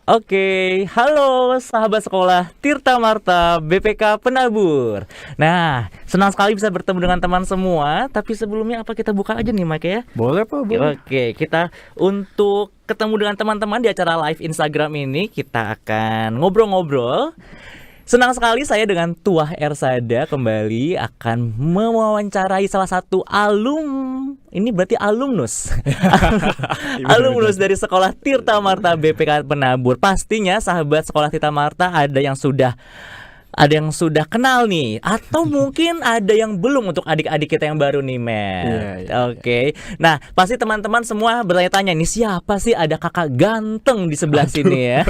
Oke, halo sahabat sekolah Tirta Marta BPK Penabur. Nah, senang sekali bisa bertemu dengan teman semua. Tapi sebelumnya apa kita buka aja nih Mike ya? Boleh Pak, boleh. Oke, kita untuk ketemu dengan teman-teman di acara live Instagram ini kita akan ngobrol-ngobrol. Senang sekali saya dengan Tuah Ersada kembali akan mewawancarai salah satu ini berarti alumnus. Alumnus dari sekolah Tirta Marta BPK Penabur. Pastinya sahabat sekolah Tirta Marta ada yang sudah kenal nih, atau mungkin ada yang belum untuk adik-adik kita yang baru nih, Matt. Iya. Oke. Nah, pasti teman-teman semua bertanya-tanya nih, siapa sih ada kakak ganteng di sebelah sini ya?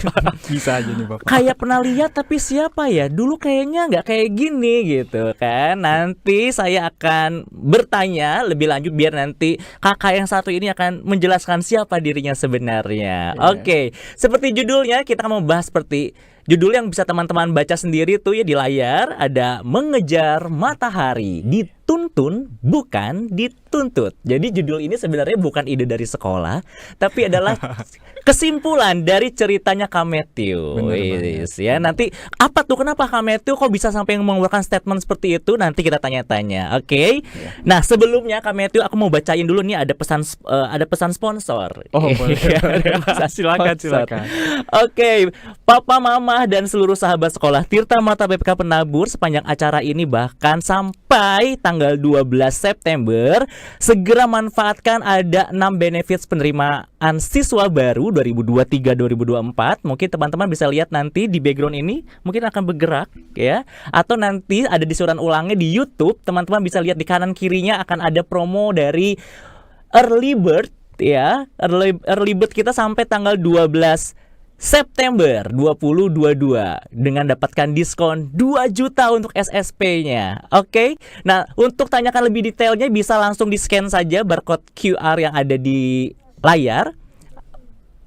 Bisa aja nih Bapak. Kayak pernah lihat tapi siapa ya? Dulu kayaknya nggak kayak gini gitu kan. Nanti saya akan bertanya lebih lanjut biar nanti kakak yang satu ini akan menjelaskan siapa dirinya sebenarnya. Iya. Oke, seperti judulnya kita akan membahas seperti judul yang bisa teman-teman baca sendiri tuh ya di layar, ada Mengejar Matahari, dituntun bukan dituntut. Jadi judul ini sebenarnya bukan ide dari sekolah, tapi adalah kesimpulan dari ceritanya Kak Matthew. Bener Wis, ya. Nanti apa tuh, kenapa Kak Matthew kok bisa sampai mengeluarkan statement seperti itu? Nanti kita tanya-tanya. Oke. Nah, sebelumnya Kak Matthew aku mau bacain dulu nih, ada pesan sponsor. Oh, boleh. Silakan. Silakan. Oke, Papa, Mama, dan seluruh sahabat sekolah Tirta Marta BPK Penabur, sepanjang acara ini bahkan sampai tanggal 12 September, segera manfaatkan ada 6 benefits penerimaan siswa baru 2023-2024. Mungkin teman-teman bisa lihat nanti di background ini, mungkin akan bergerak ya. Atau nanti ada di surat ulangnya di YouTube, teman-teman bisa lihat di kanan kirinya akan ada promo dari Early Bird ya. Early Bird kita sampai tanggal 12 September 2022 dengan dapatkan diskon 2 juta untuk SSP-nya. Oke. Nah, untuk tanyakan lebih detailnya bisa langsung di-scan saja barcode QR yang ada di layar.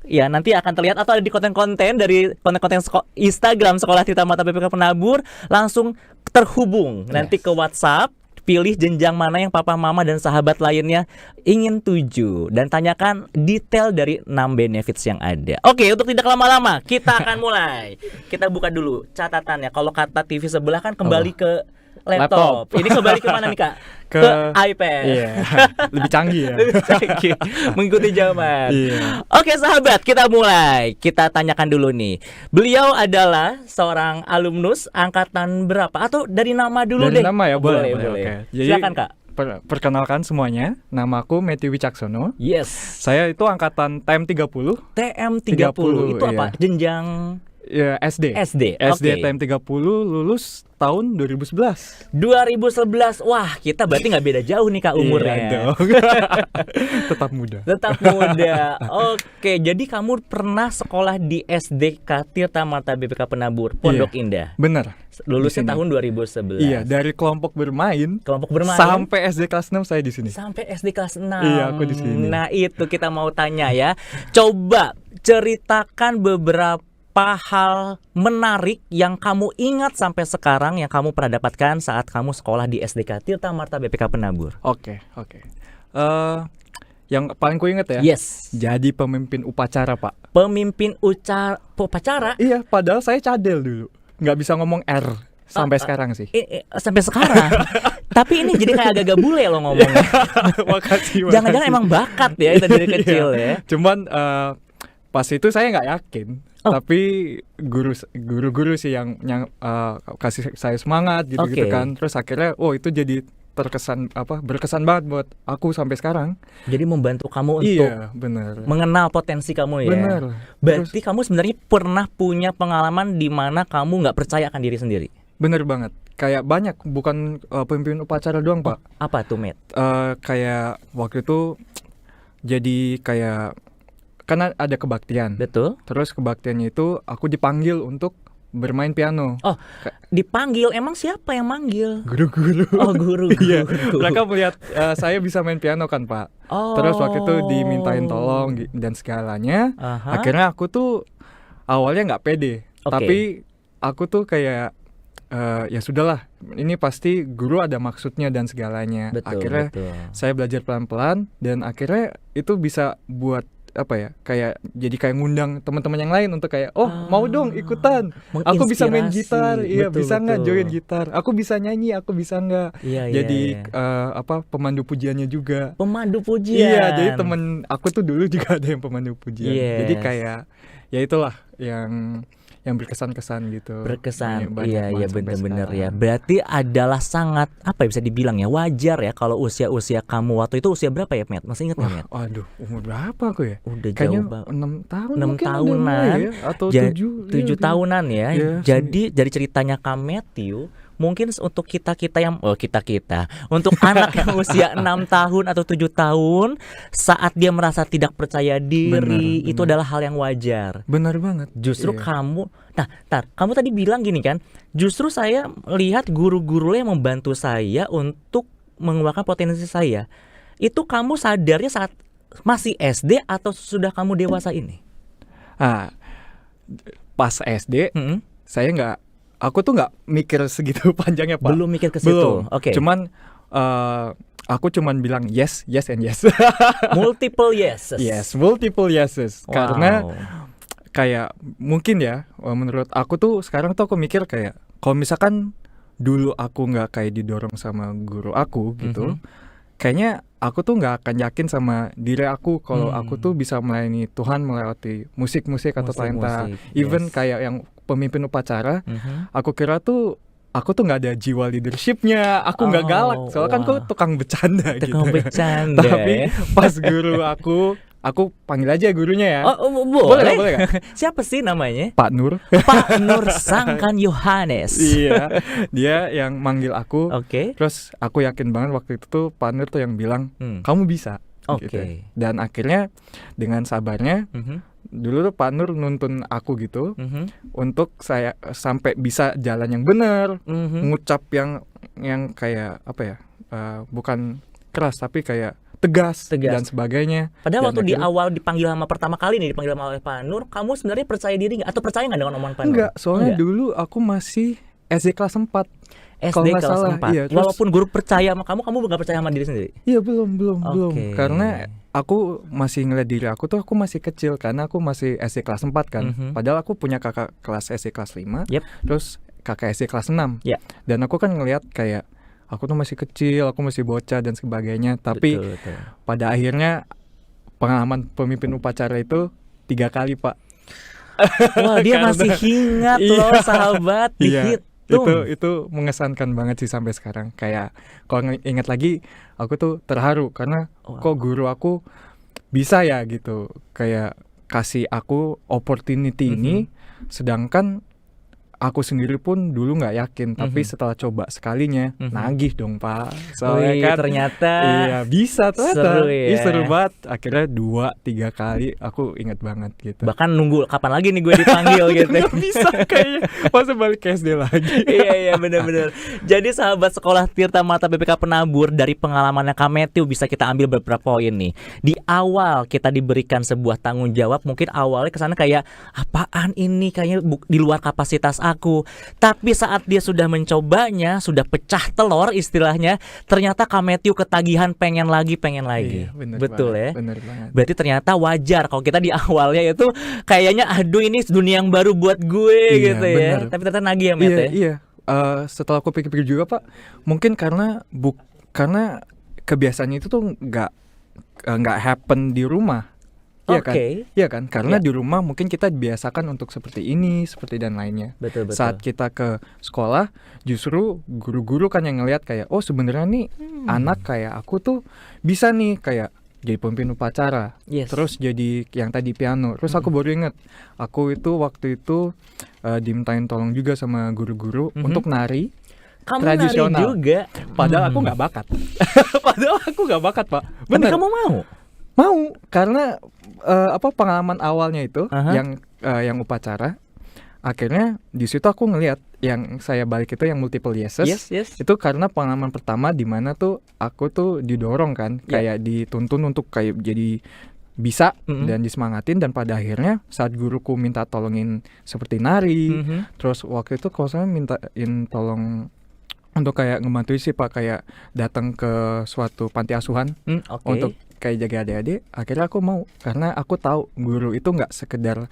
Ya, nanti akan terlihat atau ada di konten-konten dari konten-konten Instagram Sekolah Tirta Marta BPK Penabur, langsung terhubung nanti ke WhatsApp. Pilih jenjang mana yang papa, mama, dan sahabat lainnya ingin tuju, dan tanyakan detail dari 6 benefits yang ada. Oke, untuk tidak lama-lama kita akan mulai. Kita buka dulu catatannya. Kalau kata TV sebelah kan kembali ke laptop. Ini kembali ke mana nih Kak? Ke iPad. Iya. Lebih canggih ya. Lebih canggih, mengikuti zaman. Iya. Oke sahabat, kita mulai. Kita tanyakan dulu nih. Beliau adalah seorang alumnus angkatan berapa? Atau dari nama dulu Dari deh. nama ya, boleh. Boleh. Oke. Jadi, Silakan Kak. perkenalkan semuanya, nama aku Matthew Wicaksono. Yes. Saya itu angkatan TM30. TM30 itu apa? Iya. Jenjang Ya, SD. SD. SD Oke. TM30, lulus tahun 2011. 2011. Wah, kita berarti nggak beda jauh nih Kak umurnya. Iya dong. Tetap muda. Tetap muda. Oke, jadi kamu pernah sekolah di SDK Tirta Marta BPK Penabur, Pondok Iya. Indah. Bener. Lulusnya Di sini. tahun 2011. Iya, dari kelompok bermain Kelompok bermain sampai SD kelas 6 saya di sini. sampai SD kelas 6. Iya, aku di sini. Nah, itu kita mau tanya ya. Coba ceritakan beberapa hal menarik yang kamu ingat sampai sekarang yang kamu pernah dapatkan saat kamu sekolah di SDK Tirta Marta BPK Penabur. Oke. Yang paling ku inget ya. Yes. Jadi pemimpin upacara, Pak. Pemimpin upacara Iya, padahal saya cadel dulu. Nggak bisa ngomong R sampai sekarang sih. sampai sekarang. Tapi ini jadi kayak agak-agak bule lo ngomongnya. Makasih. Jangan-jangan emang bakat ya itu dari kecil ya. Cuman pas itu saya nggak yakin. Tapi guru-guru sih yang kasih saya semangat gitu-gitu Oke. kan. Terus akhirnya itu jadi berkesan banget buat aku sampai sekarang. Jadi membantu kamu untuk Iya, benar. mengenal potensi kamu ya. Benar. Berarti kamu sebenarnya pernah punya pengalaman di mana kamu nggak percaya akan diri sendiri. Bener banget. Kayak banyak, bukan pemimpin upacara doang, Pak. Apa tuh, Matt? Kayak waktu itu jadi kayak kan ada kebaktian. Betul. Terus kebaktiannya itu aku dipanggil untuk bermain piano. Oh, dipanggil. Emang siapa yang manggil? Guru-guru. Oh, guru. Iya. Mereka melihat saya bisa main piano kan, Pak. Oh. Terus waktu itu dimintain tolong dan segalanya. Aha. Akhirnya aku tuh awalnya nggak pede. Oke. Tapi aku tuh kayak ya sudahlah, ini pasti guru ada maksudnya dan segalanya. Betul, Akhirnya betul. saya belajar pelan-pelan dan akhirnya itu bisa buat apa ya, kayak jadi kayak ngundang teman-teman yang lain untuk kayak mau dong ikutan, aku bisa main gitar, iya Betul, bisa nggak betul. join gitar, aku bisa nyanyi, aku bisa nggak, Iya, jadi iya. pemandu pujiannya juga. Pemandu pujian. Iya, jadi temen aku tuh dulu juga ada yang pemandu pujian. Jadi Yes. kayak ya itulah yang berkesan-kesan gitu. Berkesan. Banyak Iya, banget sampai bener-bener ya. sekarang. Berarti adalah sangat apa ya, bisa dibilang ya, wajar ya kalau usia-usia kamu waktu itu usia berapa ya, Matt? Masih ingat nggak, Matt? Waduh, umur berapa aku ya? Udah Kayaknya jauh banget. 6 tahun 6 mungkin udah tahunan mulai ya, atau 7. 7 tahunan ya. Iya, Jadi dari ceritanya Kak Matthew, mungkin untuk kita-kita yang kita-kita, untuk anak yang usia 6 tahun atau 7 tahun saat dia merasa tidak percaya diri, Benar, itu benar. adalah hal yang wajar. benar banget. Justru Iya. kamu, kamu tadi bilang gini kan, justru saya lihat guru-guru yang membantu saya untuk mengeluarkan potensi saya. Itu kamu sadarnya saat masih SD atau sudah kamu dewasa ini? Ah, pas SD Mm-mm. aku tuh nggak mikir segitu panjangnya, Pak. Belum mikir ke situ. Belum. Oke. Cuman aku cuman bilang yes, yes and yes. Multiple yeses. Yes, multiple yeses. Wow. Karena kayak mungkin ya, menurut aku tuh sekarang tuh aku mikir kayak kalau misalkan dulu aku nggak kayak didorong sama guru aku gitu, kayaknya aku tuh nggak akan yakin sama diri aku kalau aku tuh bisa melayani Tuhan melewati musik-musik atau talenta. Musik-musik, Even yes. kayak yang pemimpin upacara, Mhm. aku kira tuh aku tuh nggak ada jiwa leadershipnya, aku nggak galak, soalnya kan aku wah. tukang bercanda Tukang gitu. bercanda. Tapi pas guru aku panggil aja gurunya ya. Boleh. Boleh nggak? Siapa sih namanya? Pak Nur. Pak Nur Sangkan Yohanes. Iya, dia yang manggil aku. Oke. Terus aku yakin banget waktu itu tuh Pak Nur tuh yang bilang, kamu bisa. Oke. Gitu. Dan akhirnya dengan sabarnya, dulu tuh Pak Nur nuntun aku gitu untuk saya sampai bisa jalan yang benar, ngucap yang kayak apa ya, bukan keras tapi kayak tegas dan sebagainya. Padahal Dan waktu di akhirnya- awal dipanggil sama pertama kali nih, dipanggil sama oleh Pak Nur, kamu sebenarnya percaya diri nggak? Atau percaya nggak dengan omongan Pak Nur? Enggak, soalnya Enggak. dulu aku masih SD kelas 4. Kalau SD nggak kelas salah, 4. iya, terus- Walaupun guru percaya sama kamu nggak percaya sama diri sendiri? Iya, belum. Oke. Karena aku masih ngeliat diri aku tuh aku masih kecil karena aku masih SD kelas 4 kan. Padahal aku punya kakak kelas SD kelas 5, Yep. terus kakak SD kelas 6. Ya. Dan aku kan ngeliat kayak aku tuh masih kecil, aku masih bocah dan sebagainya. Tapi Betul. pada akhirnya pengalaman pemimpin upacara itu 3 kali, Pak. Wah, dia Karena- masih ingat Iya. loh, sahabat. Iya, Dihitung. itu mengesankan banget sih sampai sekarang. Kayak kalau ingat lagi aku tuh terharu karena Wow. kok guru aku bisa ya gitu, kayak kasih aku opportunity ini, sedangkan aku sendiri pun dulu nggak yakin, tapi setelah coba sekalinya nagih dong, Pak. Soalnya Wih, kan ternyata iya bisa ternyata. seru ya. Ih, seru banget. Akhirnya 2-3 kali aku ingat banget gitu. bahkan nunggu kapan lagi nih gue dipanggil gitu. Nggak bisa kayaknya, masa balik ke SD lagi. Iya benar-benar. Jadi sahabat sekolah Tirta Mata BPK Penabur, dari pengalamannya Kak Matthew bisa kita ambil beberapa poin nih. Di awal kita diberikan sebuah tanggung jawab, mungkin awalnya kesana kayak apaan ini, kayaknya di luar kapasitas aku. Tapi saat dia sudah mencobanya, sudah pecah telur istilahnya, ternyata Kak Matthew ketagihan pengen lagi. Iya, bener Betul banget, ya. bener banget. Berarti ternyata wajar kalau kita di awalnya itu kayaknya aduh ini dunia yang baru buat gue Iya, gitu ya. bener. Tapi ternyata nagih ya, Matt ya. Iya. Setelah aku pikir-pikir juga, Pak, mungkin karena kebiasaannya itu tuh nggak happen di rumah. Iya kan? Oke. Iya kan? Karena Iya. di rumah mungkin kita dibiasakan untuk seperti ini, seperti dan lainnya. Betul. Saat kita ke sekolah, justru guru-guru kan yang ngelihat kayak, oh sebenarnya nih anak kayak aku tuh bisa nih kayak jadi pemimpin upacara, Yes. terus jadi yang tadi piano. Terus aku baru inget, aku itu waktu itu dimintain tolong juga sama guru-guru untuk nari. Kamu tradisional. nari juga. Padahal aku nggak bakat. Padahal aku nggak bakat, Pak. Tapi Bener. kamu mau? Mau, karena pengalaman awalnya itu Aha. yang upacara. Akhirnya di situ aku ngelihat yang saya balik itu yang multiple yeses. Yes. Itu karena pengalaman pertama di mana tuh aku tuh didorong kan, kayak dituntun untuk kayak jadi bisa dan disemangatin, dan pada akhirnya saat guruku minta tolongin seperti nari, terus waktu itu kalau saya mintain tolong untuk kayak ngebantuin sih Pak, kayak datang ke suatu panti asuhan Oke. untuk kayak jaga adik-adik, akhirnya aku mau karena aku tahu guru itu nggak sekedar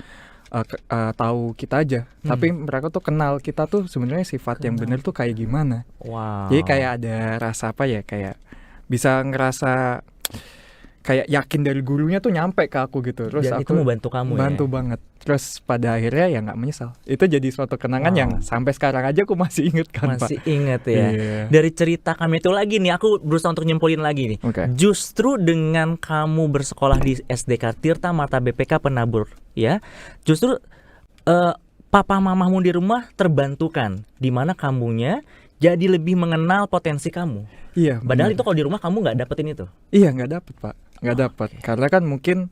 tahu kita aja, tapi mereka tuh kenal kita tuh sebenarnya sifat yang bener tuh kayak gimana. Wow. Jadi kayak ada rasa apa ya, kayak bisa ngerasa kayak yakin dari gurunya tuh nyampe ke aku gitu. Terus Dan aku itu membantu kamu bantu ya. banget. Terus pada akhirnya ya nggak menyesal. Itu jadi suatu kenangan yang sampai sekarang aja aku masih inget kan, Pak. Masih ingat ya. Iya. Dari cerita kami itu lagi nih, aku berusaha untuk nyimpulin lagi nih. Oke. Justru dengan kamu bersekolah di SDK Tirta Mata BPK Penabur, ya, justru papa mamahmu di rumah terbantukan, di mana kamunya jadi lebih mengenal potensi kamu. Iya. Padahal benar. itu kalau di rumah kamu nggak dapetin itu. Iya nggak dapet, Pak. Nggak dapet. Karena kan mungkin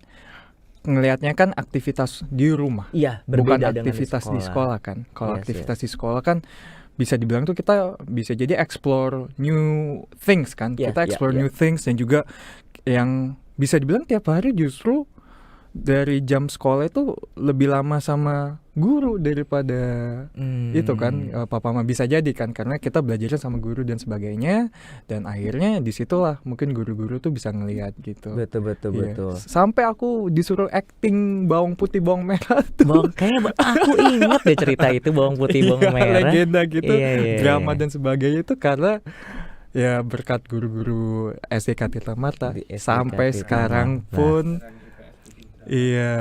ngelihatnya kan aktivitas di rumah. Iya, Bukan berbeda dengan aktivitas di sekolah kan. Kalau Yes, aktivitas di sekolah kan bisa dibilang tuh kita bisa jadi explore new things kan. Yeah, Kita yeah, explore yeah. new things dan juga yang bisa dibilang tiap hari justru dari jam sekolah itu lebih lama sama guru daripada itu kan, papa mama bisa jadi kan, karena kita belajarnya sama guru dan sebagainya, dan akhirnya disitulah mungkin guru-guru tuh bisa ngelihat gitu. Betul Iya. betul. Sampai aku disuruh acting bawang putih bawang merah tuh. Kayaknya aku ingat deh cerita itu, bawang putih bawang Iya, merah. legenda gitu, Iya. drama dan sebagainya itu karena ya berkat guru-guru SDK Tirta Mata Di SDK sampai Tirta sekarang Mata. pun iya.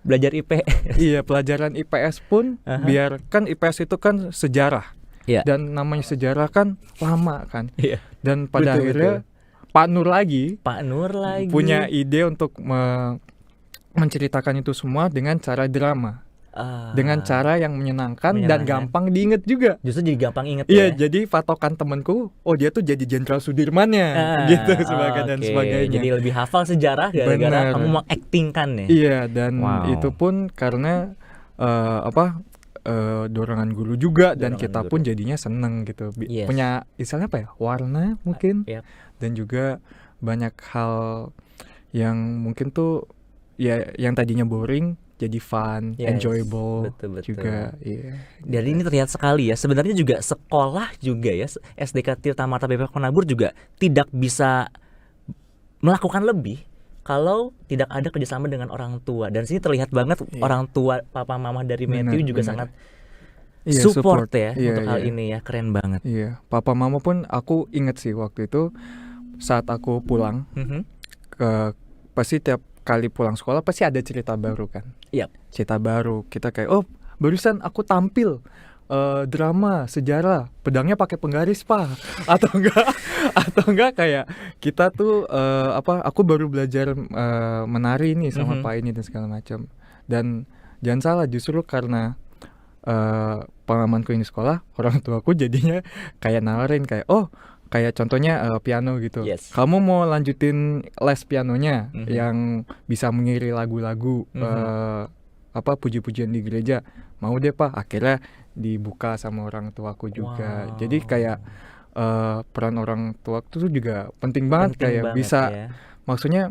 Belajar IP. Iya, pelajaran IPS pun biar kan IPS itu kan sejarah. Iya. Dan namanya sejarah kan lama kan. Iya. Dan pada Betul, akhirnya Pak Nur lagi Pak Nur lagi punya ide untuk menceritakan itu semua dengan cara drama. Dengan cara yang menyenangkan dan Menyenangkan. gampang diinget juga. Justru jadi gampang inget Iya, ya. jadi patokan temanku, oh dia tuh jadi Jenderal Sudirmannya gitu dan oke. sebagainya. Jadi lebih hafal sejarah gara-gara Bener. kamu mau actingkan nih. Iya, dan Wow. itu pun karena dorongan guru juga, dan Dorongan kita guru. pun jadinya seneng gitu. Yes. Punya istilahnya apa ya? Warna mungkin. Yap. Dan juga banyak hal yang mungkin tuh ya yang tadinya boring jadi fun, Yes, enjoyable betul. juga. Iya. Jadi ini terlihat sekali ya. Sebenarnya juga sekolah juga ya, SDK Tirta Mata BPK Penabur juga tidak bisa melakukan lebih kalau tidak ada kerjasama dengan orang tua. Dan sini terlihat banget orang tua papa mama dari Matthew Benar, juga benar. sangat Iya, support ya Iya, untuk hal iya. ini ya. Keren banget. Iya, papa mama pun aku inget sih waktu itu saat aku pulang pasti tiap kali pulang sekolah pasti ada cerita baru kan. Yap. Cerita baru, kita kayak barusan aku tampil drama sejarah, pedangnya pakai penggaris Pak, atau enggak kayak kita tuh aku baru belajar menari nih sama Pak ini dan segala macam. Dan jangan salah, justru karena pengalamanku ini sekolah, orang tuaku jadinya kayak nawarin kayak kayak contohnya piano gitu. Yes. Kamu mau lanjutin les pianonya yang bisa mengiring lagu-lagu puji-pujian di gereja? Mau deh Pak. Akhirnya dibuka sama orang tuaku juga. Wow. Jadi kayak peran orang tua itu juga penting banget, kayak banget bisa ya. maksudnya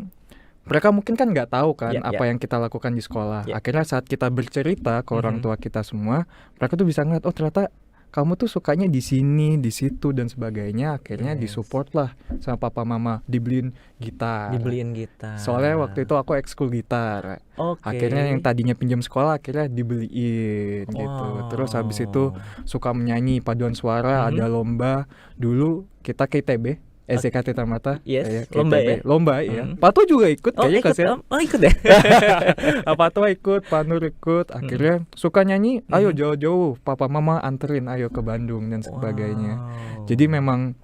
mereka mungkin kan nggak tahu kan Ya, apa ya. yang kita lakukan di sekolah. Ya. Akhirnya saat kita bercerita ke orang tua kita semua, mereka tuh bisa ngeliat, oh ternyata kamu tuh sukanya di sini, di situ dan sebagainya. Akhirnya Yes. disupport lah sama papa mama, dibeliin gitar. Dibeliin gitar. Soalnya waktu itu aku ekskul gitar. Oke. Akhirnya yang tadinya pinjam sekolah akhirnya dibeliin gitu. Terus habis itu suka menyanyi paduan suara, ada lomba. Dulu kita ke ITB, SDK Tirta Mata. Yes, ke lomba ITB. ya? Lomba ya. Patu juga ikut kayaknya ikut, kasihan. ikut ya. Patu ikut, Panur ikut. Akhirnya suka nyanyi, ayo jauh-jauh, papa mama anterin ayo ke Bandung dan sebagainya. Wow. Jadi memang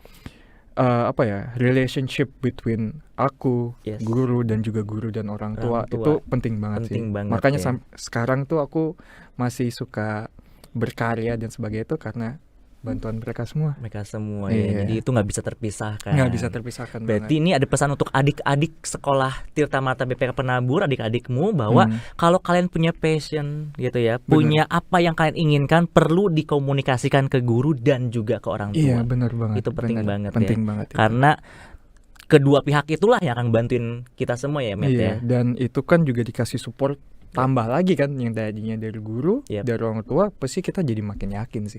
relationship between aku, Yes. guru dan juga guru dan orang tua, Orang tua. itu penting banget Penting sih. banget Makanya ya. sekarang tuh aku masih suka berkarya dan sebagainya itu karena bantuan mereka semua. Mereka semua Iya. ya. Jadi itu nggak bisa terpisahkan. Nggak bisa terpisahkan Berarti banget. ini ada pesan untuk adik-adik sekolah Tirta Mata BPK Penabur, adik-adikmu, bahwa kalau kalian punya passion gitu ya, punya apa yang kalian inginkan, perlu dikomunikasikan ke guru dan juga ke orang tua. Iya, benar banget. Itu penting benar. banget Penting ya. banget itu. Karena kedua pihak itulah yang akan bantuin kita semua ya, Matt Iya, ya. dan itu kan juga dikasih support tambah lagi kan yang tadinya dari guru, Yep. dari orang tua, pasti kita jadi makin yakin sih.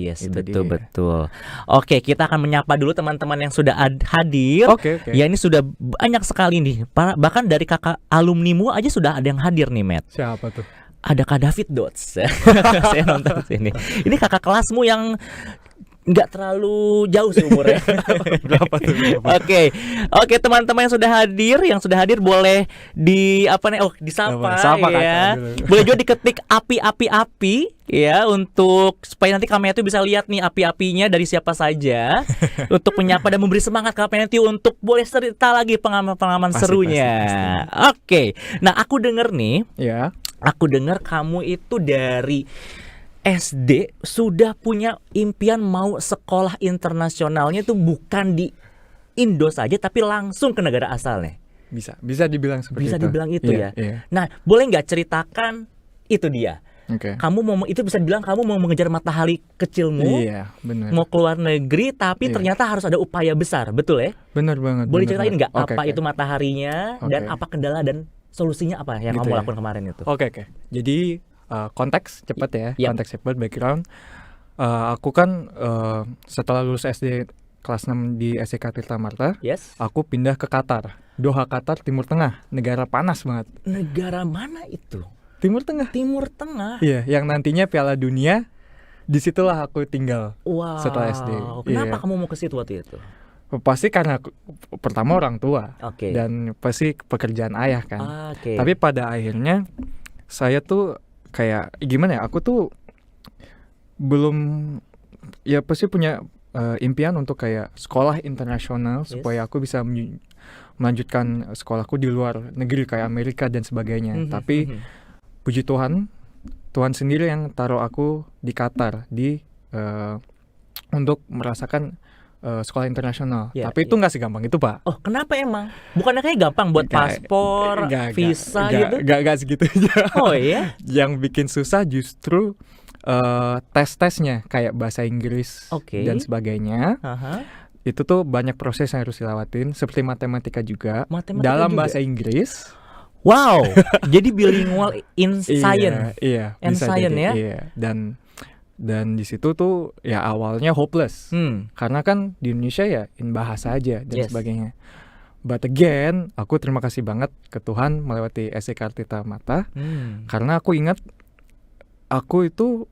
Yes, Itu betul dia. betul. Oke, kita akan menyapa dulu teman-teman yang sudah hadir. Oke. Ya, ini sudah banyak sekali nih. Bahkan dari kakak alumnimu aja sudah ada yang hadir nih, Matt. Siapa tuh? Ada Kak David Dots. Saya nonton sini. Ini kakak kelasmu yang nggak terlalu jauh sih umurnya. Berapa tuh? Oke, teman-teman yang sudah hadir boleh disapa Sapa ya. kakak dulu. Boleh juga diketik api ya, untuk supaya nanti kami itu bisa lihat nih api-apinya dari siapa saja untuk menyapa dan memberi semangat Kak Penelti untuk boleh cerita lagi pengalaman Pasti, serunya. Oke. Nah, aku dengar kamu itu dari SD sudah punya impian mau sekolah internasionalnya itu bukan di Indo saja tapi langsung ke negara asalnya. Bisa dibilang seperti Bisa itu. dibilang itu ya. Iya. Nah, boleh nggak ceritakan itu dia? Oke. Itu bisa dibilang kamu mau mengejar matahari kecilmu, Iya, benar. mau keluar negeri tapi Iya. ternyata harus ada upaya besar, betul ya? Benar banget. Boleh benar ceritain nggak banget. apa Oke. itu mataharinya dan Oke. apa kendala dan solusinya apa yang Gitu kamu ya. lakukan kemarin itu? Oke. Jadi konteks cepat ya, Yap. konteks cepat background. Aku kan setelah lulus SD kelas 6 di SDK Tirta Marta, Yes. aku pindah ke Qatar, Doha, Qatar, Timur Tengah, negara panas banget. Negara mana itu? Timur Tengah. Timur Tengah. Iya, yang nantinya Piala Dunia, disitulah aku tinggal. Wow. Setelah SD. Kenapa Iya. kamu mau ke situ waktu itu? Pasti karena pertama orang tua Oke. dan pasti pekerjaan ayah kan. Oke. Tapi pada akhirnya saya tuh kayak gimana ya? Aku tuh belum ya pasti punya impian untuk kayak sekolah internasional Yes. supaya aku bisa melanjutkan sekolahku di luar negeri kayak Amerika dan sebagainya. Mhm, Tapi mhm. puji Tuhan, Tuhan sendiri yang taruh aku di Qatar untuk merasakan sekolah internasional. Ya, Tapi itu nggak segampang itu, Pak. Oh, kenapa emang? Bukannya kayak gampang buat paspor, visa gitu? Nggak segitunya. Oh iya? Yang bikin susah justru tes-tesnya kayak bahasa Inggris Oke. dan sebagainya. Aha. Itu tuh banyak proses yang harus dilewatin, seperti matematika juga. Matematika Dalam juga? bahasa Inggris. Wow. Jadi bilingual in science. Iya, And bisa science jadi, ya? Iya. Dan di situ tuh ya awalnya hopeless. Karena kan di Indonesia ya in bahasa aja dan Yes. sebagainya. But again, aku terima kasih banget ke Tuhan melewati SDK Tirta Marta. Karena aku ingat aku itu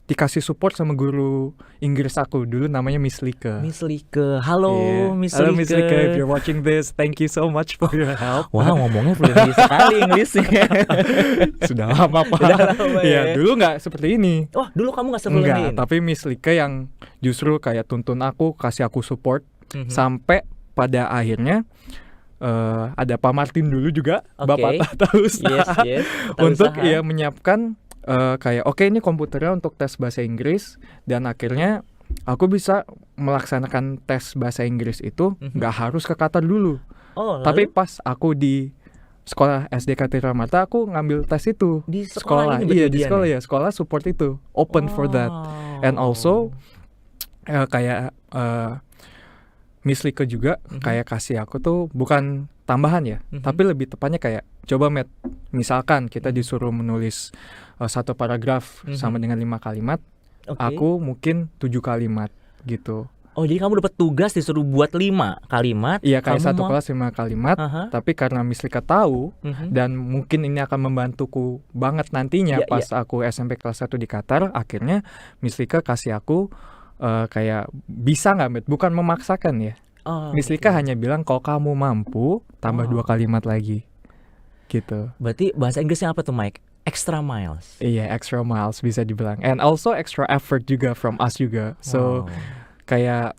dikasih support sama guru Inggris aku dulu, namanya Miss Lika. Miss Lika. Halo, Iya. Miss Halo Lika. Miss Lika, if you're watching this, thank you so much for your help. Wah, ngomongnya fluent sekali Inggrisnya. Sudah lama, Pak. Sudah lama, ya. Iya, dulu nggak seperti ini. Oh, dulu kamu nggak sebelum Enggak, ini? tapi Miss Lika yang justru kayak tuntun aku, kasih aku support Mhm. sampai pada akhirnya ada Pak Martin dulu juga, Oke. Bapak Tata Usaha, Yes. untuk ya menyiapkan kayak oke, ini komputernya untuk tes bahasa Inggris, dan akhirnya aku bisa melaksanakan tes bahasa Inggris itu nggak harus ke Qatar dulu. Oh, Tapi lalu pas aku di sekolah SDK Tirta Marta, aku ngambil tes itu. di sekolah ini Iya, bertujuan di sekolah ya? ya, sekolah support itu open for that. And also kayak Miss Lika juga kayak kasih aku tuh bukan tambahan ya, tapi lebih tepatnya kayak coba Matt, misalkan kita disuruh menulis satu paragraf sama dengan 5 kalimat, Oke. aku mungkin 7 kalimat gitu. Oh, jadi kamu dapat tugas disuruh buat 5 kalimat. Iya, kayak kamu satu mau- kelas 5 kalimat, Aha. tapi karena Miss Lika tahu Mhm. dan mungkin ini akan membantuku banget nantinya Iya, pas aku SMP kelas 1 di Qatar, akhirnya Miss Lika kasih aku kayak bisa nggak, Matt? Bukan memaksakan ya. Oh, Miss oke. Lika hanya bilang kalau kamu mampu tambah Oh. 2 kalimat lagi gitu. Berarti bahasa Inggrisnya apa tuh, Mike? Extra miles. Iya, extra miles bisa dibilang, and also extra effort juga from us juga. So Wow. kayak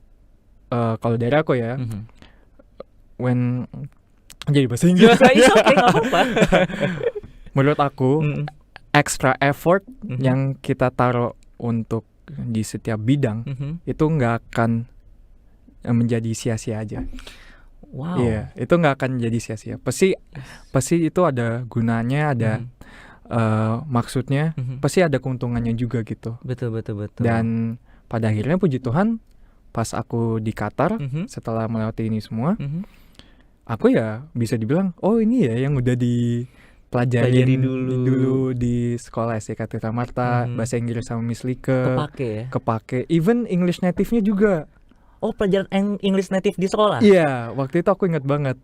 kalau dari aku ya, Mhm. when jadi bahasa Inggris, It's okay, nggak apa-apa. menurut aku Mhm. extra effort Mhm. yang kita taruh untuk di setiap bidang Mhm. itu nggak akan menjadi sia-sia aja. Wow. Iya, itu nggak akan jadi sia-sia. Pasti itu ada gunanya, ada maksudnya, Mhm. pasti ada keuntungannya juga gitu. Betul. Dan pada akhirnya puji Tuhan, pas aku di Qatar Mhm. setelah melewati ini semua, Mhm. aku ya bisa dibilang oh ini ya yang udah dipelajarin Pelajari dulu. di sekolah SDK Tirta Marta, bahasa Inggris sama Miss Like, Kepake ya. kepake, even English native-nya juga. Oh, pelajaran English native di sekolah. Iya, waktu itu aku ingat banget.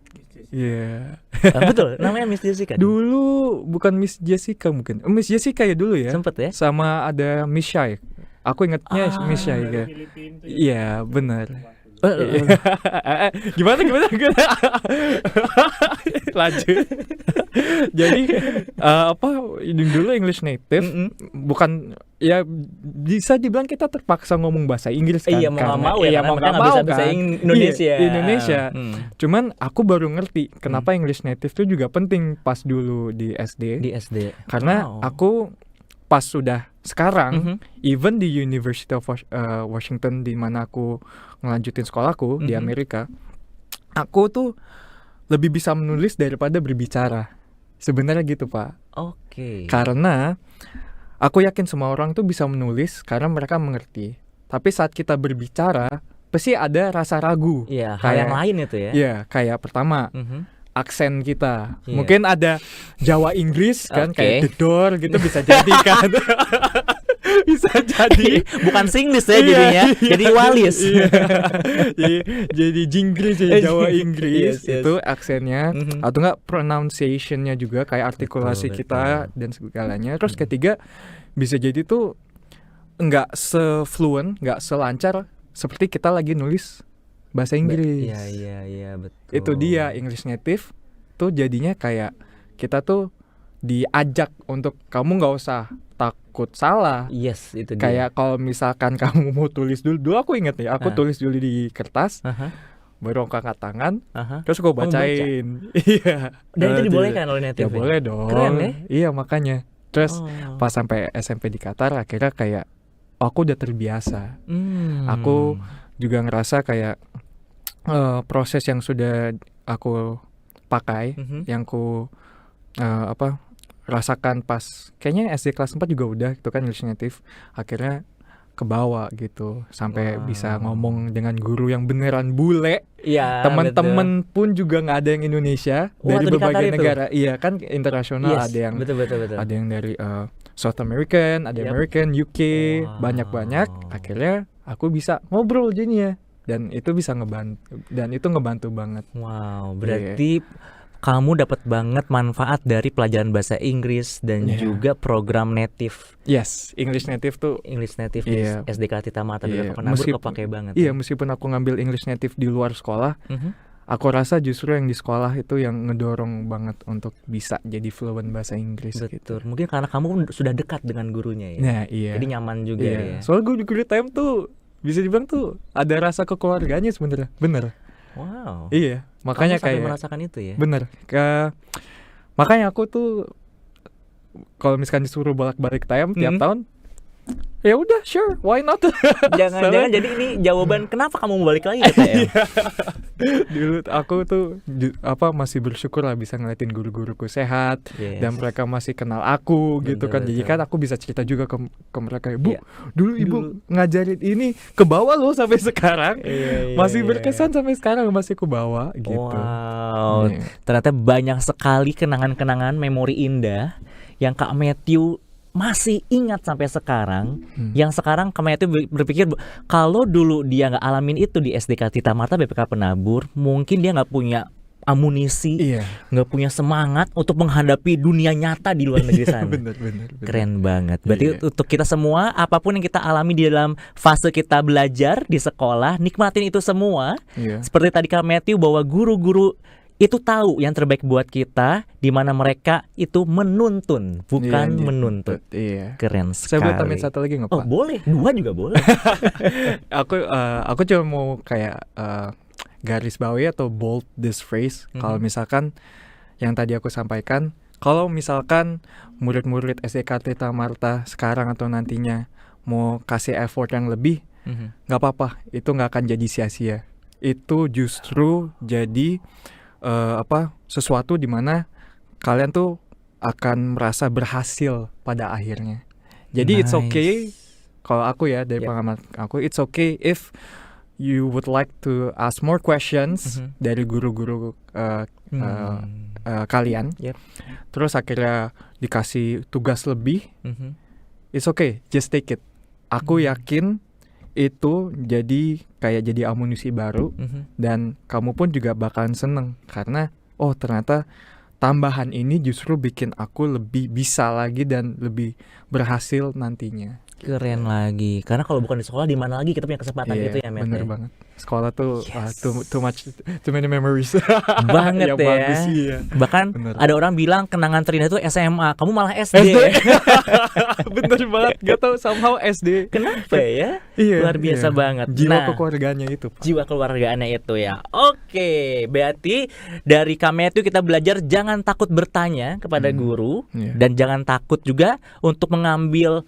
Iya. Betul, namanya Miss Jessica. Dulu bukan Miss Jessica mungkin. Miss Jessica ya dulu ya. Sempet ya. Sama ada Miss Shai. Aku ingatnya Miss Shai ya. Iya, benar. Gimana? Lanjut. Jadi dulu English native bukan ya bisa dibilang kita terpaksa ngomong bahasa Inggris kan. Iya, mau nggak mau ya, iya, karena mau mereka nggak nggak mau bisa bahasa kan. Indonesia. Iya, Indonesia. Cuman aku baru ngerti kenapa Hmm. English native itu juga penting pas dulu di SD. Di SD. Karena Wow. aku pas sudah sekarang Mhm. even di University of Washington di mana aku ngelanjutin sekolahku di Mhm. Amerika, aku tuh lebih bisa menulis daripada berbicara. Sebenarnya gitu, Pak. Oke. Karena aku yakin semua orang tuh bisa menulis karena mereka mengerti. Tapi saat kita berbicara, pasti ada rasa ragu. Iya, hal Kayak- yang lain itu ya. Iya, kayak pertama Mhm. aksen kita. Iya. Mungkin ada Jawa Inggris kan, Oke. kayak the door gitu bisa jadi kan. Bisa jadi. Bukan Singlish ya Iya, jadinya, iya, jadi Walis. iya. Jadi Jinggris, jadi Jawa Inggris. Yes, yes. Itu aksennya. Mhm. Atau enggak pronunciation-nya juga kayak artikulasi Betul, kita betul. dan segalanya. Terus ketiga bisa jadi tuh enggak se-fluent, enggak selancar seperti kita lagi nulis bahasa Inggris. Iya, betul. Itu dia English native tuh jadinya kayak kita tuh diajak untuk kamu nggak usah takut salah. Yes, itu dia. Kayak kalau misalkan kamu mau tulis dulu aku inget nih, aku Ah. tulis dulu di kertas, Aha, baru aku angkat tangan, aha. terus gue baca. bacain. Iya. Dan itu Jadi- dibolehkan oleh native. Ya boleh dong. Keren ya? Iya makanya. Terus Oh. pas sampai SMP di Qatar akhirnya kayak aku udah terbiasa. Aku juga ngerasa kayak proses yang sudah aku pakai, Mhm. yang ku rasakan pas kayaknya SD kelas 4 juga udah itu kan English native, akhirnya kebawa gitu sampai Wow. bisa ngomong dengan guru yang beneran bule. Iya, Teman-teman pun juga nggak ada yang Indonesia Waktu dari di Qatar berbagai itu? negara. Iya kan internasional, Yes, ada yang betul. ada yang dari South American, ada Yep. American, UK, Wow. banyak-banyak. Akhirnya aku bisa ngobrol jadinya dan itu bisa ngebantu banget. Wow, berarti kamu dapat banget manfaat dari pelajaran bahasa Inggris dan Iya. juga program native Yes, English native tuh. English native Iya. di SDK Tirta Marta Iya, Penabur meskipun- kepake banget. Iya, meskipun aku ngambil English native di luar sekolah, Mhm. aku rasa justru yang di sekolah itu yang ngedorong banget untuk bisa jadi fluent bahasa Inggris gitu. Betul. Mungkin karena kamu sudah dekat dengan gurunya ya. Nah, iya. Jadi nyaman juga Iya. ya. Soalnya guru time tuh bisa dibilang tuh ada rasa kekeluarganya sebenarnya. Bener. Wow. Iya, makanya Kamu sampai kayak merasakan itu ya. bener. Makanya aku tuh kalau misalkan disuruh bolak-balik time tiap Mhm. tahun, ya udah sure, why not? Jangan-jangan jadi ini jawaban kenapa kamu mau balik lagi ke TM? Dulu aku tuh masih bersyukur lah bisa ngeliatin guru-guruku sehat. Yes. Dan mereka masih kenal aku gitu Betul, kan. Jadi betul. kan aku bisa cerita juga ke mereka, Bu, Iya. dulu ibu ngajarin ini ke bawah loh sampai sekarang. Masih berkesan sampai sekarang masih ku bawa gitu. Wow. Iya. Ternyata banyak sekali kenangan-kenangan memori indah yang Kak Matthew masih ingat sampai sekarang. Yang sekarang Kak Matthew berpikir kalau dulu dia nggak alamin itu di SDK Tirta Marta BPK Penabur, mungkin dia nggak punya amunisi, Iya. nggak punya semangat untuk menghadapi dunia nyata di luar negeri sana. bener. Keren banget. Berarti Iya. untuk kita semua, apapun yang kita alami di dalam fase kita belajar di sekolah, nikmatin itu semua. Iya. Seperti tadi Kak Matthew, bahwa guru-guru itu tahu yang terbaik buat kita, di mana mereka itu menuntun, bukan Iya, menuntut. Iya. Keren Saya sekali. boleh tambahin satu lagi nggak Oh Pak? boleh, dua juga boleh. Aku cuma mau kayak garis bawahi atau bold this phrase. Kalau misalkan yang tadi aku sampaikan, kalau misalkan murid-murid SDK Tirta Marta sekarang atau nantinya mau kasih effort yang lebih, nggak apa-apa, itu nggak akan jadi sia-sia. Itu justru jadi sesuatu di mana kalian tuh akan merasa berhasil pada akhirnya. Jadi it's Nice. okay, kalau aku ya dari Yep. pengalaman aku, it's okay if you would like to ask more questions dari guru-guru kalian, Yep. terus akhirnya dikasih tugas lebih, it's okay, just take it. Aku yakin itu jadi amunisi baru, dan kamu pun juga bakalan seneng karena ternyata tambahan ini justru bikin aku lebih bisa lagi dan lebih berhasil nantinya. Keren lagi. Karena kalau bukan di sekolah di mana lagi kita punya kesempatan gitu ya, Matt. Bener ya? banget. Sekolah tuh Yes. too many memories. Banget Yang ya. bagus sih ya. Bahkan Bener. ada orang bilang kenangan terindah itu SMA, kamu malah SD. Bener banget. Gak tau somehow SD. Kenapa ya? Iya, Luar biasa iya. banget. Jiwa Nah, kekeluargaannya itu, Pak. jiwa keluargaannya itu ya. Oke, berarti dari Kametu kita belajar jangan takut bertanya kepada guru, Iya. dan jangan takut juga untuk mengambil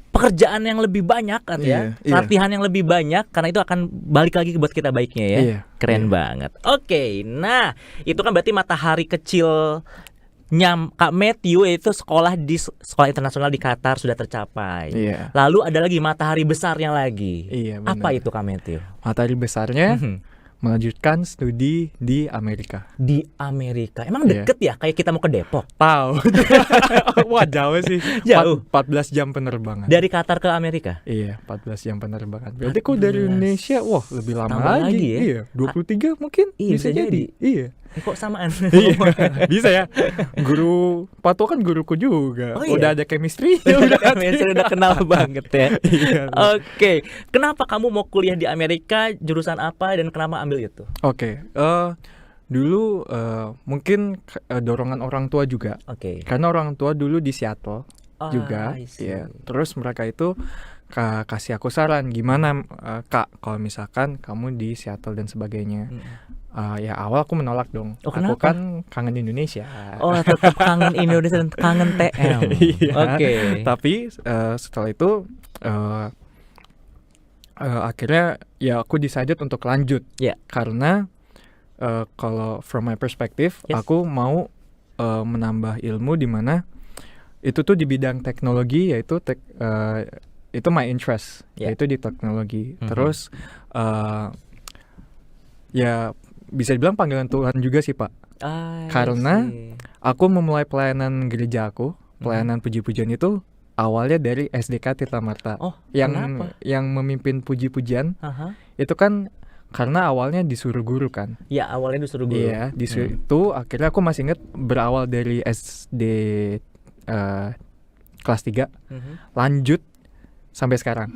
pekerjaan yang lebih banyak kan ya, Iya, iya. latihan yang lebih banyak, karena itu akan balik lagi buat kita baiknya ya. Iya, Keren iya. banget. Oke, nah itu kan berarti matahari kecil Kak Matthew itu sekolah di sekolah internasional di Qatar sudah tercapai. Iya. Lalu ada lagi matahari besarnya lagi. Iya, benar. Apa itu Kak Matthew? Matahari besarnya Mhm. melanjutkan studi di Amerika. Di Amerika. Emang Iya. deket ya kayak kita mau ke Depok? Tahu. Wah, jauh sih. Jauh. 14 jam penerbangan. Dari Qatar ke Amerika? Iya, 14 jam penerbangan. Berarti kok dari 14. Indonesia, wah lebih lama Tambah lagi. lagi ya? Iya, 23 mungkin Iya, bisa jadi. Iya. Kok samaan? Iya, bisa ya. Guru Pato kan guruku juga. Oh, iya? Udah ada chemistry. Udah kenal banget ya. Iya. Oke, kenapa kamu mau kuliah di Amerika? Jurusan apa dan kenapa ambil itu? Oke, dulu mungkin dorongan orang tua juga. Oke. Karena orang tua dulu di Seattle juga. I see. Iya. Terus mereka itu kasih aku saran gimana Kak kalau misalkan kamu di Seattle dan sebagainya. Ya awal aku menolak dong. Oh, aku kenapa? kan kangen Indonesia. Oh, tetap kangen Indonesia dan kangen TM. Iya. Oke. Tapi setelah itu akhirnya ya aku decided untuk lanjut. Ya. Karena kalau from my perspective, Yes. aku mau menambah ilmu di mana itu tuh di bidang teknologi, yaitu itu my interest, Ya. yaitu di teknologi. Mhm. Terus ya bisa dibilang panggilan Tuhan juga sih, Pak. I Karena see. Aku memulai pelayanan gereja aku, pelayanan puji-pujian itu awalnya dari SDK Tirta Marta. Oh, yang kenapa? yang memimpin puji-pujian Aha. itu kan karena awalnya disuruh guru kan. Ya, awalnya disuruh guru. Iya, disuruh itu akhirnya aku masih inget berawal dari SD kelas 3 Mhm. lanjut sampai sekarang.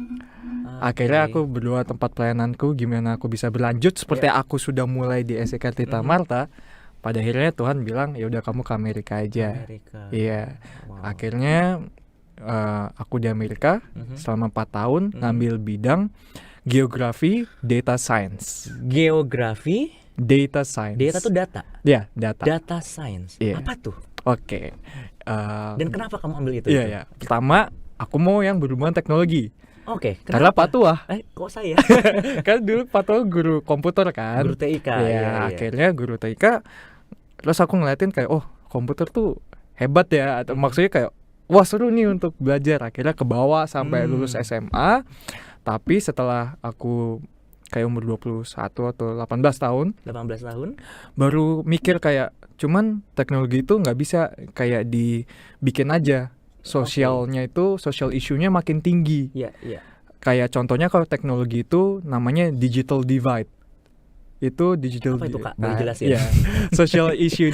Akhirnya Oke. aku berdua tempat pelayananku gimana aku bisa berlanjut seperti aku sudah mulai di SDK Tirta Marta. Pada akhirnya Tuhan bilang ya udah kamu ke Amerika aja. Amerika. Iya. Wow. Akhirnya aku di Amerika Mhm. selama 4 tahun ngambil bidang geografi data science. Geografi, Data science. data tuh data. Ya, data. Data science. Iya. Apa tuh? Oke. Dan kenapa kamu ambil itu? Iya, ya. Pertama, aku mau yang berhubungan teknologi. Oke, Karena kenapa? Pak Tua. Kok saya? Kan dulu Pak Tua guru komputer kan. Guru TIK. Iya, iya. akhirnya guru TIK. Terus aku ngeliatin kayak, oh komputer tuh hebat ya. Atau maksudnya kayak, wah seru nih untuk belajar. Akhirnya ke bawah sampai lulus SMA. Tapi setelah aku kayak umur 21 atau 18 tahun, 18 tahun. baru mikir kayak, cuman teknologi itu nggak bisa kayak dibikin aja. Sosialnya itu, social issue-nya makin tinggi. Iya, iya. Kayak contohnya kalau teknologi itu namanya digital divide. Itu digital Apa itu, Kak? Boleh jelasin? iya. Social issue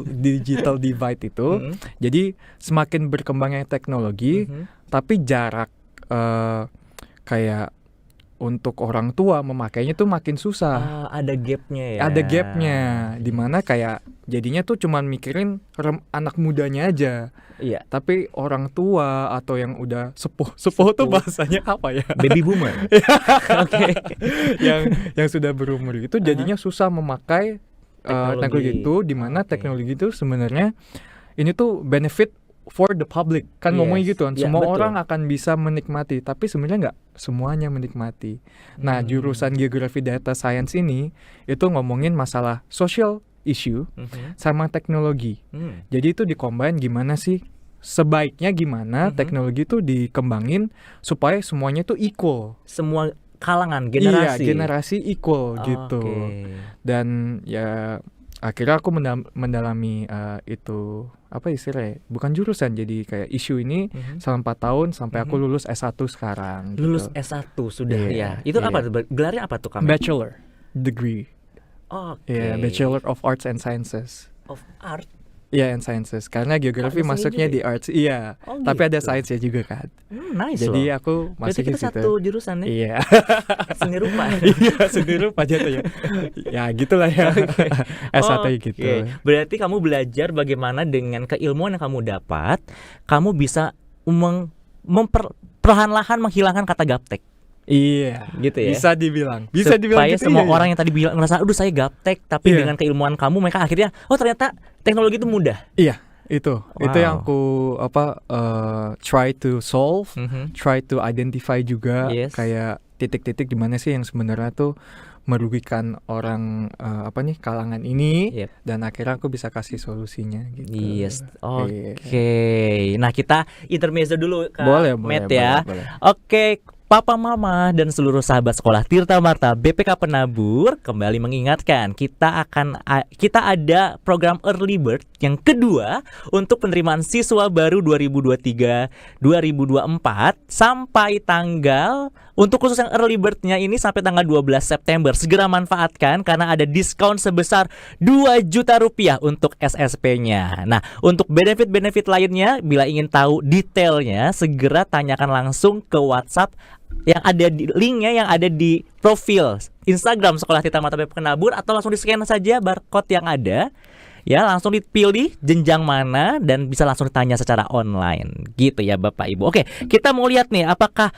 digital divide itu. Mhm. Jadi semakin berkembangnya teknologi, tapi jarak kayak untuk orang tua memakainya tuh makin susah. Ada gapnya ya. Ada gapnya, dimana kayak jadinya tuh cuman mikirin anak mudanya aja. Iya. Tapi orang tua atau yang udah sepuh tuh bahasanya apa ya? Baby boomer. Oke. yang sudah berumur itu jadinya susah memakai teknologi itu, dimana Oke. teknologi itu sebenarnya ini tuh benefit for the public kan, ngomongnya Yes. gitu kan, Ya, semua betul. orang akan bisa menikmati, tapi sebenarnya nggak semuanya menikmati. Nah, jurusan geografi data science ini itu ngomongin masalah social issue Mhm. sama teknologi. Hmm. Jadi itu dikombin gimana sih sebaiknya gimana teknologi itu dikembangin supaya semuanya itu equal. Semua kalangan, Iya, generasi. generasi equal gitu. Oke. Dan ya akhirnya aku mendalami itu apa istilahnya? Bukan jurusan, jadi kayak isu ini Mhm. selama 4 tahun sampai aku Mhm. lulus S1 sekarang Lulus gitu. S1 sudah Iya, ya. Itu iya. apa tuh? Gelarnya apa tuh, Kamet? Bachelor degree. Oke. Iya, Bachelor of Arts and Sciences. of Art. Iya, and Sciences. Karena geografi Ada seni masuknya juga di arts. Iya. Oh, Tapi ada gitu. science-nya juga kan. Nice Jadi loh. aku Berarti masuk di kita situ. satu jurusan nih. Iya. Seni rupa. Iya, sendiri rupa jatuhnya. Ya, gitulah ya. S1 gitu. Oke. Berarti kamu belajar bagaimana dengan keilmuan yang kamu dapat, kamu bisa perlahan-lahan menghilangkan kata gaptek. Iya. Gitu ya. Bisa dibilang. Bisa dibilang Supaya gitu, semua iya, orang iya. yang tadi bilang ngerasa aduh saya gaptek, tapi Iya. dengan keilmuan kamu mereka akhirnya ternyata teknologi itu mudah. Iya, itu. Itu Wow. yang aku try to solve, Mhm. try to identify juga Yes. kayak titik-titik di mana sih yang sebenarnya tuh merugikan orang kalangan ini. Yep. Dan akhirnya aku bisa kasih solusinya gitu. Yes. Iya. Oke. Nah, kita intermezzo dulu Kak Boleh, Matt boleh, ya. boleh. Oke, Papa Mama dan seluruh sahabat sekolah Tirta Marta BPK Penabur kembali mengingatkan kita ada program Early Bird yang kedua untuk penerimaan siswa baru 2023-2024 sampai tanggal untuk khusus yang Early Bird-nya ini sampai tanggal 12 September. Segera manfaatkan karena ada diskon sebesar 2 juta rupiah untuk SSP-nya. Nah, untuk benefit-benefit lainnya bila ingin tahu detailnya segera tanyakan langsung ke WhatsApp yang ada di linknya yang ada di profil Instagram Sekolah Tirta Marta BPK Penabur atau langsung di-scan saja barcode yang ada. Ya, langsung dipilih jenjang mana dan bisa langsung ditanya secara online. Gitu ya Bapak Ibu. Oke, kita mau lihat nih apakah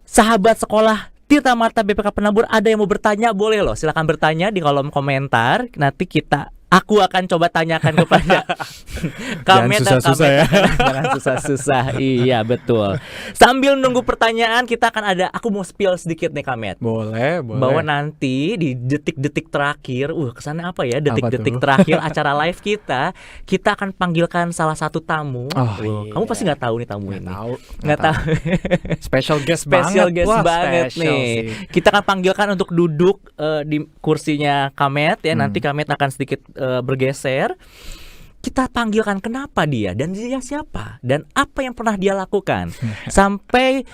sahabat sekolah Tirta Marta BPK Penabur ada yang mau bertanya, boleh loh. Silakan bertanya di kolom komentar. Nanti aku akan coba tanyakan kepada Kamet dan susah-susah ya. Jangan susah-susah. Iya, betul. Sambil nunggu pertanyaan kita akan aku mau spill sedikit nih Kamet. Boleh, boleh. Bahwa nanti di detik-detik terakhir, kesannya apa ya? Detik-detik tuh? terakhir acara live kita akan panggilkan salah satu tamu. Oh, Kamu iya. pasti nggak tahu nih tamu ini. Nggak tahu. Special Special guest Wah, banget special nih. sih. Kita akan panggilkan untuk duduk di kursinya Kamet ya. Nanti Kamet akan sedikit bergeser. Kita panggilkan kenapa dia dan dia siapa dan apa yang pernah dia lakukan sampai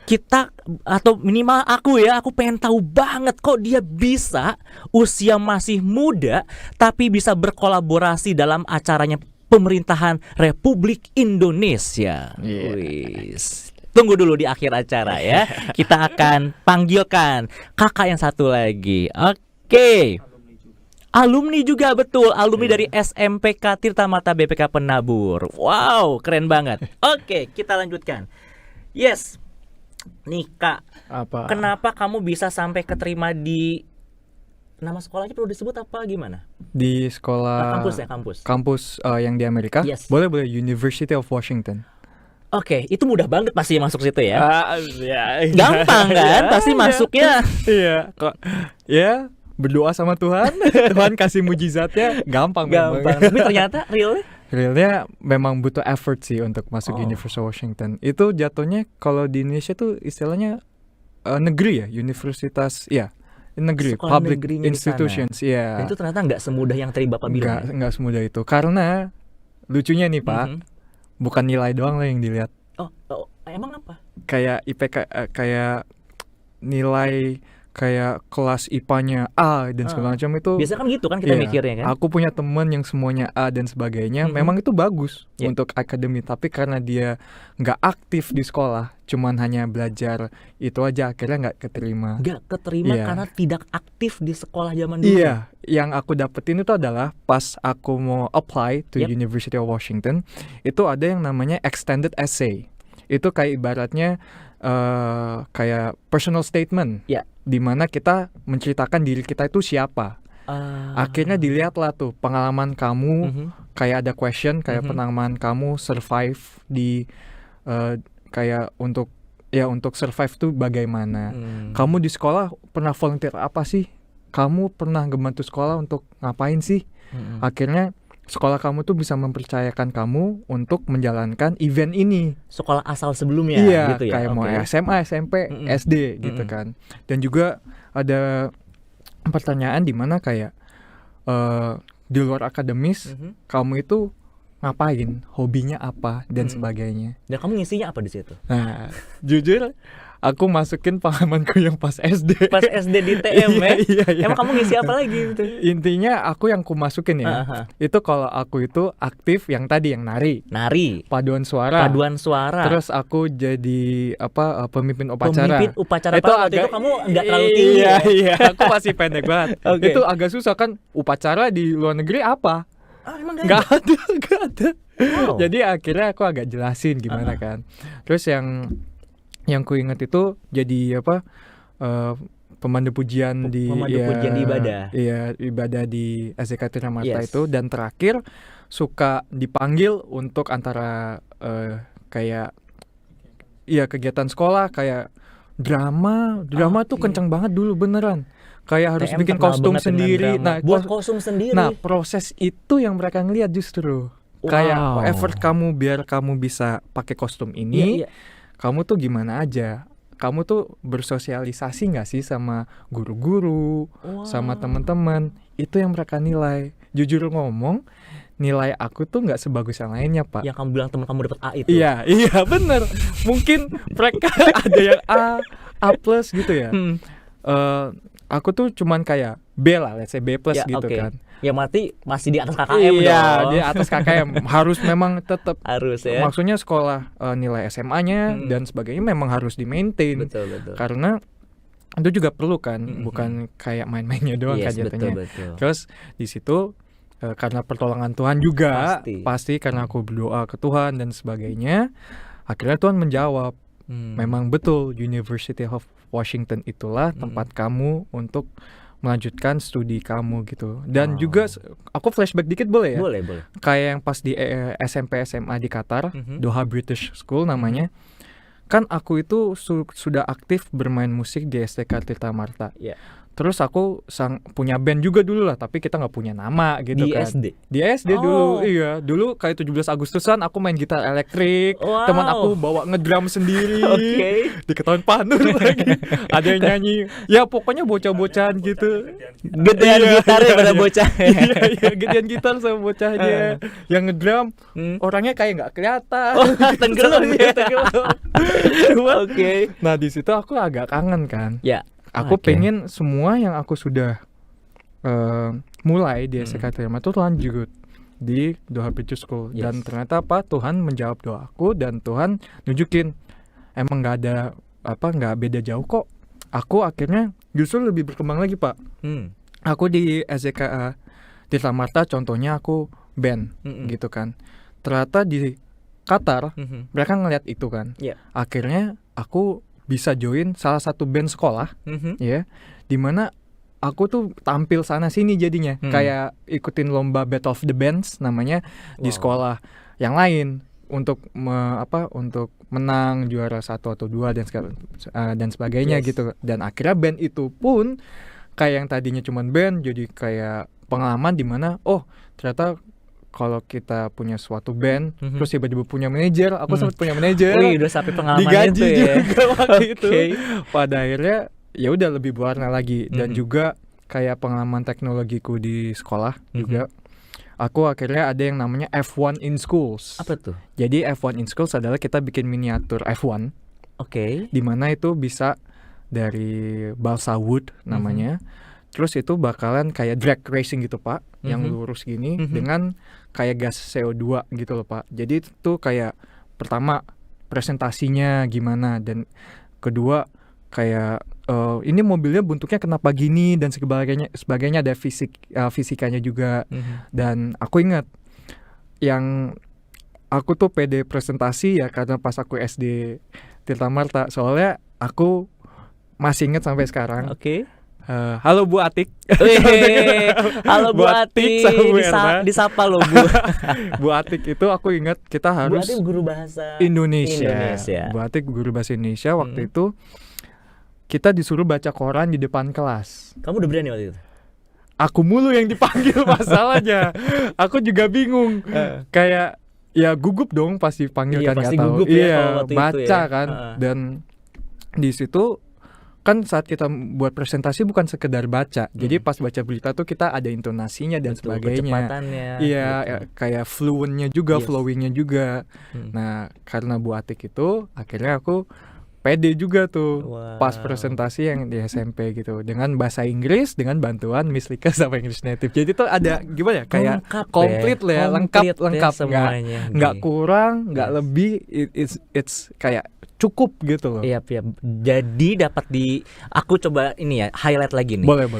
kita atau minimal aku pengen tahu banget kok dia bisa usia masih muda tapi bisa berkolaborasi dalam acaranya pemerintahan Republik Indonesia. Yeah. Wis. Tunggu dulu di akhir acara ya. Kita akan panggilkan kakak yang satu lagi. Oke. Alumni juga betul, alumni dari SMPK Tirta Marta BPK Penabur. Wow, keren banget. Oke, kita lanjutkan. Yes. Nih Kak, Apa? kenapa kamu bisa sampai keterima di nama sekolahnya perlu disebut apa gimana? Di sekolah Kampus ya, kampus. Kampus yang di Amerika? Yes. Boleh, University of Washington. Oke, itu mudah banget pasti masuk situ ya. Ya. Gampang kan? Pasti masuknya. Iya, kok. Ya, berdoa sama Tuhan, Tuhan kasih mujizatnya, gampang. Gampang. Tapi ternyata Realnya memang butuh effort sih untuk masuk Oh. University of Washington. Itu jatuhnya kalau di Indonesia tuh istilahnya negeri ya, universitas, ya negeri, Sekolah public negerinya di institutions, dan ya. itu ternyata nggak semudah yang tadi Bapak bilang. Nggak semudah itu. Karena lucunya nih Pak, Mhm. bukan nilai doang lah yang dilihat. Oh, emang apa? Kayak IPK, kayak nilai, kayak kelas IPA-nya A dan segala macam itu. Biasanya kan gitu kan kita Iya, mikirnya kan. Aku punya teman yang semuanya A dan sebagainya, Mhm. memang itu bagus Yeah. untuk akademi, tapi karena dia nggak aktif di sekolah, cuman hanya belajar itu aja, akhirnya nggak keterima. Nggak keterima Iya. karena tidak aktif di sekolah zaman dulu. Iya, yang aku dapetin itu adalah pas aku mau apply to Yep. University of Washington, itu ada yang namanya extended essay. Itu kayak ibaratnya kayak personal statement, Ya. di mana kita menceritakan diri kita itu siapa. Akhirnya dilihatlah tuh pengalaman kamu, Mhm. kayak ada question, kayak Mhm. pengalaman kamu survive di kayak untuk survive tuh bagaimana. Kamu di sekolah pernah volunteer apa sih? Kamu pernah ngebantu sekolah untuk ngapain sih? Mhm. Akhirnya sekolah kamu tuh bisa mempercayakan kamu untuk menjalankan event ini. Sekolah asal sebelumnya Iya, gitu ya. kayak mau Oke. SMA, SMP, Mm-mm. SD gitu Mm-mm. kan. Dan juga ada pertanyaan di mana kayak di luar akademis Mhm. kamu itu ngapain, hobinya apa dan Mm-mm. sebagainya. Dan kamu ngisinya apa di situ? Nah, jujur aku masukin pengalamanku yang pas SD. Pas SD di TM ya. Iya. Emang kamu ngisi apa lagi gitu? Intinya aku yang ku masukin ya. Aha. Itu kalau aku itu aktif yang tadi yang nari, Nari, paduan suara. paduan suara. Terus aku jadi pemimpin upacara. Pemimpin upacara Itu padahal waktu agak- itu kamu nggak terlalu tinggi. Iya, ya? iya, aku masih pendek banget. Oke. Itu agak susah kan, upacara di luar negeri apa? Ah, emang Nggak ada, nggak ada. Wow. Jadi akhirnya aku agak jelasin gimana kan. Terus yang ku inget itu jadi pemandu pujian di Pemandu pujian di ibadah. Iya, ibadah di SDK Tirta Marta Yes. itu. Dan terakhir suka dipanggil untuk antara kayak kegiatan sekolah kayak drama tuh Oke. kenceng banget dulu beneran. Kayak harus TM bikin terkenal kostum banget dengan sendiri. drama. Nah, buat kostum sendiri. Nah, proses itu yang mereka ngeliat justru. Kayak Wow. effort kamu biar kamu bisa pakai kostum Iya, ini, iya. kamu tuh gimana aja? Kamu tuh bersosialisasi nggak sih sama guru-guru, Wow. sama teman-teman? Itu yang mereka nilai. Jujur ngomong, nilai aku tuh nggak sebagus yang lainnya, Pak. Yang kamu bilang teman kamu dapat A itu. Iya, bener. Mungkin mereka ada yang A plus gitu ya. Hmm. Aku tuh cuman kayak B lah, let's say B plus Ya, gitu oke. kan. Ya berarti masih di atas KKM Iya, dong. di atas KKM harus memang tetap. Harus ya. Maksudnya sekolah nilai SMA-nya Mm. dan sebagainya memang harus di-maintain. Betul. Karena itu juga perlu kan, Mm-mm. bukan kayak main-mainnya doang kan Yes, jatuhnya. betul. Terus di situ karena pertolongan Tuhan juga, Pasti. karena aku berdoa ke Tuhan dan sebagainya, akhirnya Tuhan menjawab, memang betul University of Washington itulah tempat kamu untuk melanjutkan studi kamu gitu. Dan Wow. juga aku flashback dikit boleh ya? Boleh. Kayak yang pas di SMP SMA di Qatar, Mhm. Doha British School namanya. Kan aku itu sudah aktif bermain musik di SDK Tirta Marta. Iya. Terus aku punya band juga dulu lah, tapi kita nggak punya nama gitu Di kan. SD. Di SD dulu, Oh. iya. Dulu kayak 17 Agustusan aku main gitar elektrik. Wow. Teman aku bawa ngedrum sendiri. Oke. Diketahuin panur lagi. Ada yang nyanyi. Ya pokoknya bocah-bocahan gitu. Gedean Iya, gitar iya, pada iya. bocah. Iya, gedean gitar sama bocahnya. Yang ngedrum Hmm. orangnya kayak nggak kelihatan. Oh, tenggelam Iya, ya. tenggelam. Cuman, Oke. nah di situ aku agak kangen kan. Ya. Aku Oke. pengen semua yang aku sudah mulai di Hmm. SDK Tirta Marta tuh lanjut di Doha British School. Yes. Dan ternyata Tuhan menjawab doaku dan Tuhan nunjukin emang nggak beda jauh kok. Aku akhirnya justru lebih berkembang lagi, Pak. Hmm. Aku di SDK Tirta Marta contohnya aku band Mm-mm. gitu kan. Ternyata di Qatar Mhm. mereka ngeliat itu kan. Iya. Akhirnya aku bisa join salah satu band sekolah Mhm. ya, dimana aku tuh tampil sana sini jadinya kayak ikutin lomba Battle of the Bands namanya di Wow. sekolah yang lain untuk untuk menang juara 1 atau 2 dan sebagainya Yes. gitu. Dan akhirnya band itu pun kayak yang tadinya cuman band jadi kayak pengalaman di mana ternyata kalau kita punya suatu band terus tiba-tiba punya manajer, aku sempat punya manajer. Wih, udah sampai pengalaman Digaji itu ya. juga waktu itu. Oke. Pada akhirnya ya udah lebih berwarna lagi dan juga kayak pengalaman teknologiku di sekolah juga. Aku akhirnya ada yang namanya F1 in Schools. Apa tuh? Jadi F1 in Schools adalah kita bikin miniatur F1 Oke. di mana itu bisa dari balsa wood namanya. Terus itu bakalan kayak drag racing gitu, Pak, yang lurus gini dengan kayak gas CO2 gitu loh, Pak. Jadi itu kayak pertama presentasinya gimana dan kedua kayak ini mobilnya bentuknya kenapa gini dan sebagainya ada fisikanya juga. Dan aku ingat yang aku tuh pede presentasi ya karena pas aku SD Tirta Marta, soalnya aku masih ingat sampai sekarang. Oke. Halo Bu Atik. Wih, halo Bu Bu Atik Atik, sama Bu Erna. disapa loh Bu. Bu Atik itu aku ingat kita Bu harus Atik guru bahasa Indonesia. Indonesia. Bu Atik guru bahasa Indonesia waktu itu kita disuruh baca koran di depan kelas. Kamu udah berani waktu itu? aku mulu yang dipanggil masalahnya. Aku juga bingung. Kayak ya gugup dong pasti panggil Iya, kan, pasti nggak tahu. gugup ya Iya, kalau waktu itu baca ya. kan. Dan di situ kan saat kita buat presentasi bukan sekedar baca. Jadi pas baca berita tuh kita ada intonasinya dan Betul, sebagainya. kecepatannya. Iya, betul. kayak fluentnya juga, Yes. flowingnya juga. Hmm. Nah, karena Bu Atik itu akhirnya aku pede juga tuh Wow. pas presentasi yang di SMP gitu dengan bahasa Inggris dengan bantuan Miss Lika sama English Native. Jadi tuh ada gimana ya, kayak Lengkap komplit lah ya, lengkap ya semuanya. nggak kurang, nggak Yes. lebih, it's kayak cukup gitu loh. Iya. Jadi dapat aku coba ini ya highlight lagi nih. Boleh.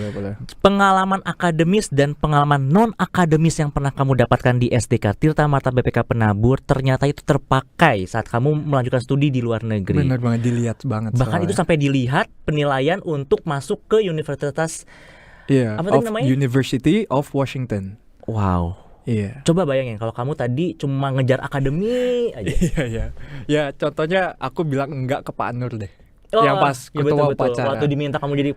Pengalaman akademis dan pengalaman non akademis yang pernah kamu dapatkan di SDK Tirta Marta BPK Penabur ternyata itu terpakai saat kamu melanjutkan studi di luar negeri. Bener banget, dilihat banget. Bahkan itu sampai dilihat penilaian untuk masuk ke universitas. Iya, apa tadi of namanya? University of Washington. Wow. Iya. Coba bayangin kalau kamu tadi cuma ngejar akademi aja. Iya. Ya, contohnya aku bilang enggak ke Pak Nur deh. Oh, yang pas ya ketua betul. upacara. Waktu diminta kamu jadi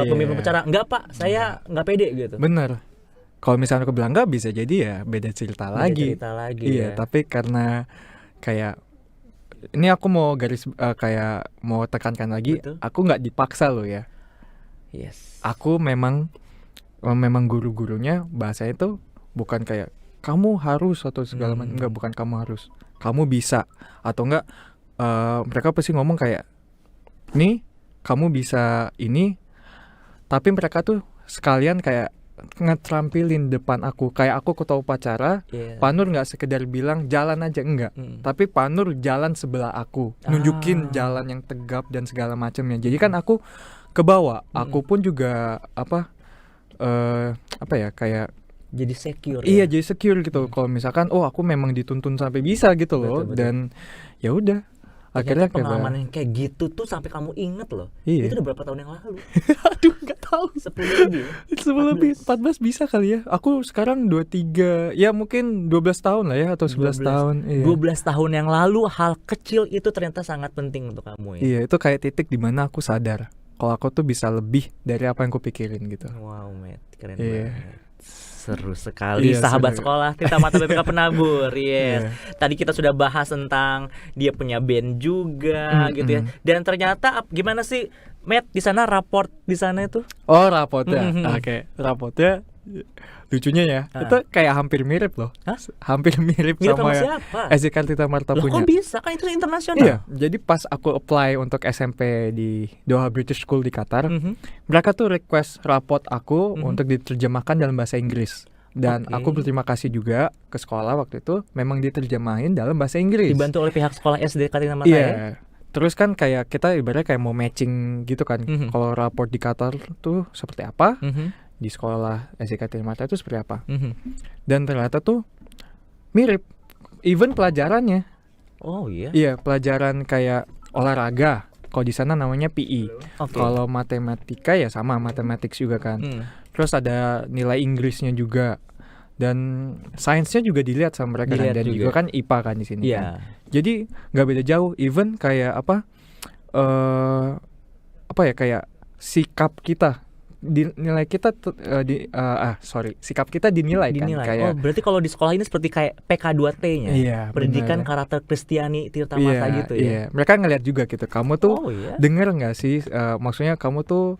pemimpin upacara, enggak Pak, saya enggak pede gitu. Bener. Kalau misalnya aku bilang enggak, bisa jadi ya beda cerita Beda lagi. cerita lagi. Iya, ya. tapi karena kayak ini aku mau kayak mau tekankan lagi, Betul. aku nggak dipaksa loh ya. Yes. Aku memang guru-gurunya bahasanya itu bukan kayak kamu harus atau segala macam, enggak, bukan kamu harus, kamu bisa atau enggak. Mereka pasti ngomong kayak nih kamu bisa ini, tapi mereka tuh sekalian kayak ngetrampilin depan aku, kayak aku ketua upacara. Yeah. Pak Nur nggak sekedar bilang jalan aja, enggak, tapi Pak Nur jalan sebelah aku, nunjukin jalan yang tegap dan segala macamnya. Jadi kan aku kebawa, aku pun juga apa ya, kayak Jadi secure. iya, ya? jadi secure gitu. Kalau misalkan aku memang dituntun sampai bisa gitu loh. Betul. Dan ya udah, akhirnya Ternyata pengalaman yang kayak gitu tuh sampai kamu inget loh. Iya. Itu udah berapa tahun yang lalu? aduh nggak tahu. 10 lebih. 10 lebih, 14 bisa kali ya. Aku sekarang 23, ya mungkin 12 tahun lah ya, atau 11 tahun. Iya. 12 tahun yang lalu hal kecil itu ternyata sangat penting untuk kamu ya. Iya, itu kayak titik di mana aku sadar kalau aku tuh bisa lebih dari apa yang aku pikirin gitu. Wow, Matt, keren Iya. banget. Seru sekali, Iya, sahabat seru. sekolah Tirta Marta BPK Penabur. Yes. Iya. Tadi kita sudah bahas tentang dia punya band juga gitu ya. Dan ternyata gimana sih Matt di sana, raport di sana itu? Oh, rapotnya. Mhm. Oke, rapotnya lucunya ya. Itu kayak hampir mirip loh. Hah? Hampir mirip Mirip sama sama yang siapa? SDK Tirta Marta Loh, punya. kok bisa? Kan itu internasional. Iya, jadi pas aku apply untuk SMP di Doha British School di Qatar, Mhm. mereka tuh request raport aku untuk diterjemahkan dalam bahasa Inggris. Dan Oke. aku berterima kasih juga ke sekolah waktu itu, memang diterjemahin dalam bahasa Inggris. Dibantu oleh pihak sekolah SDK Tirta Marta Iya. ya. Terus kan kayak kita ibaratnya kayak mau matching gitu kan. Kalau raport di Qatar tuh seperti apa, Mhm. di sekolah SDK Tirta Marta itu seperti apa. Mhm. Dan ternyata tuh mirip. Even pelajarannya. Oh iya. Iya, pelajaran kayak olahraga. Kalau di sana namanya PE. Oke. Kalau matematika ya sama, mathematics juga kan. Terus ada nilai Inggrisnya juga. Dan sainsnya juga dilihat sama mereka kan. Dilihat Dan juga. juga kan IPA kan di sini Iya. kan. Jadi nggak beda jauh. Even kayak apa ya, kayak sikap kita, nilai kita sikap kita dinilai kan Dinilai. kayak Oh, berarti kalau di sekolah ini seperti kayak PK2T-nya. Iya, Pendidikan bener. karakter Kristiani Tirta Marta gitu ya. Iya, mereka ngeliat juga gitu. Kamu tuh Oh iya. denger nggak sih? Maksudnya kamu tuh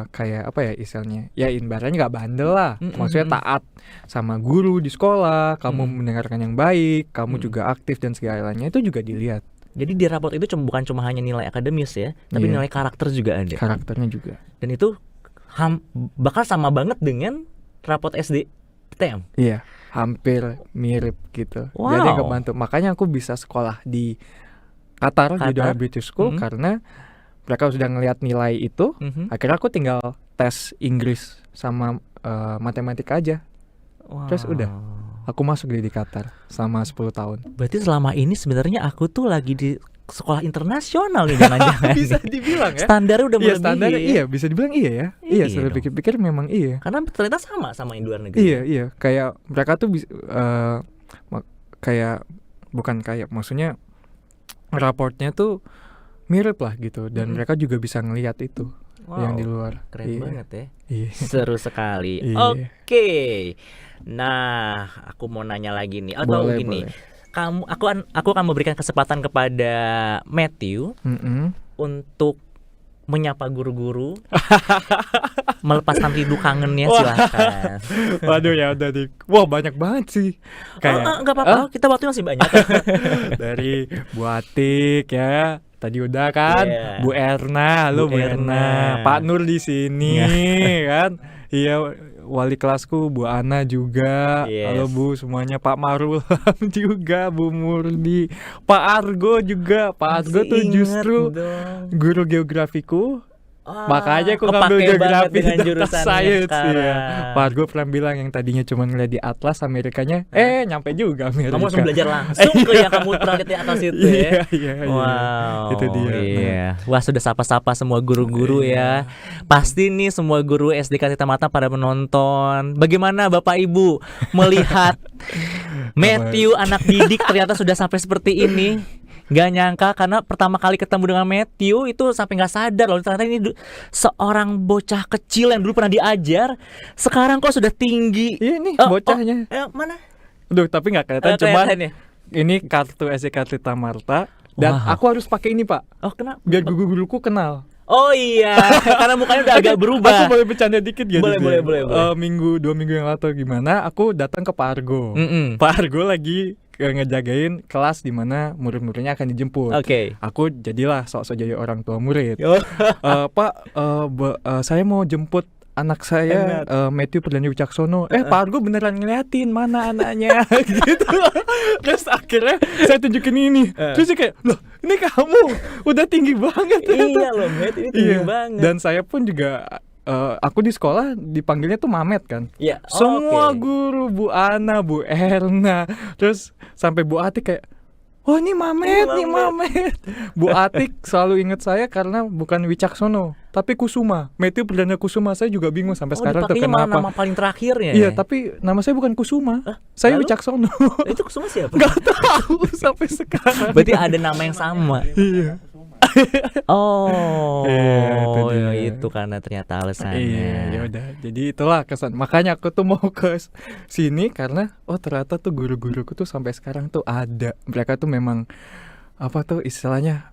kayak apa ya istilahnya? Ya ibaratnya nggak bandel lah. Maksudnya taat sama guru di sekolah. Kamu mendengarkan yang baik. Kamu juga aktif dan segalanya itu juga dilihat. Jadi di raport itu bukan cuma hanya nilai akademis ya, tapi Iya. nilai karakter juga ada. Karakternya juga. Dan itu bakal sama banget dengan raport SDTM. Iya, hampir mirip gitu. Wow. Jadi kebantu. Makanya aku bisa sekolah di Qatar. Di Doha British School karena mereka sudah ngelihat nilai itu. Akhirnya aku tinggal tes Inggris sama matematika aja. Wow. Terus udah, aku masuk di Qatar selama 10 tahun. Berarti selama ini sebenarnya aku tuh lagi di sekolah internasional nih, jangan-jangan. Bisa nih. dibilang ya. Standarnya udah Iya, melebihi. standarnya iya, bisa dibilang iya ya. Iya, Iya setelah dong. pikir-pikir memang iya. Karena ternyata sama yang di luar negeri. Iya, kayak mereka tuh kayak bukan kayak, maksudnya raportnya tuh mirip lah gitu, dan mereka juga bisa ngelihat itu. yang di luar. Keren Iya. banget ya. Iya. Seru sekali. Iya. Oke. Nah, aku mau nanya lagi nih. Atau Boleh, gini. boleh. Aku akan memberikan kesempatan kepada Matthew Mm-mm. untuk menyapa guru-guru, melepaskan rindu kangennya, Wah. silakan. Waduh, ya udah nih. Wah, banyak banget sih. Kayak Enggak apa-apa, kita waktu masih banyak. dari Bu Atik ya. Tadi udah kan, Iya. Bu Erna, halo Bu Bu Erna. Erna, Pak Nur di sini kan, iya wali kelasku Bu Ana juga, Yes. halo Bu semuanya, Pak Marul juga, Bu Murni, Pak Argo juga, Pak Argo Masih tuh inget justru dong. guru geografiku. Ah, Makanya aku kepake ngambil banget geografi dengan data jurusannya science sekarang. ya. Pak Argo pernah bilang yang tadinya cuma ngeliat di atlas Amerikanya, nyampe juga Amerika. Kamu langsung belajar langsung ke yang kamu pernah lihat di atas itu ya. Iya, iya, iya. Wow, Itu dia. Iya. Wah, sudah sapa-sapa semua guru-guru Iya. ya. Pasti nih semua guru SDK Tirta Mata pada menonton. Bagaimana Bapak Ibu melihat Matthew anak didik ternyata sudah sampai seperti ini? Gak nyangka karena pertama kali ketemu dengan Matthew itu sampai gak sadar loh ternyata ini seorang bocah kecil yang dulu pernah diajar sekarang kok sudah tinggi. Iya nih Oh, bocahnya. Mana? Aduh, tapi nggak kelihatan, cuman Kelihatan ya? ini kartu SDK Tirta Marta dan Wow. aku harus pakai ini, Pak. Oh, kenapa? Biar guru-guruku kenal. Oh iya, karena mukanya udah agak berubah. Aku boleh bercanda dikit gitu. Boleh, boleh. 2 minggu yang lalu atau gimana, aku datang ke Pak Argo. Mm-mm. Pak Argo lagi ngejagain kelas di mana murid-muridnya akan dijemput. Oke. Aku jadilah sok-sok jadi orang tua murid. Oh. Pak, saya mau jemput anak saya Matthew Perdana Wicaksono. Pak Argo beneran ngeliatin mana anaknya gitu. Terus akhirnya saya tunjukin ini. Terus dia kayak, loh ini kamu udah tinggi banget. Iya loh, Matt, ini tinggi Iya. banget. Dan saya pun juga aku di sekolah dipanggilnya tuh Mamet kan. Iya. Semua oke. guru, Bu Ana, Bu Erna, terus sampai Bu Atik kayak, oh ini Mamet, nih Mamet. Bu Atik selalu ingat saya karena bukan Wicaksono, tapi Kusuma. Matthew Perdana Kusuma, saya juga bingung sampai sekarang tuh dipakainya malah kenapa. nama paling terakhirnya. Iya, ya? tapi nama saya bukan Kusuma, saya lalu? Wicaksono. Itu Kusuma siapa? Gak tahu sampai sekarang. Berarti ada nama yang sama. Iya. Oh, Iya, itu karena ternyata alasannya. Iya, ya udah. Jadi itulah kesan. Makanya aku tuh mau ke sini karena ternyata tuh guru-guruku tuh sampai sekarang tuh ada. Mereka tuh memang apa tuh istilahnya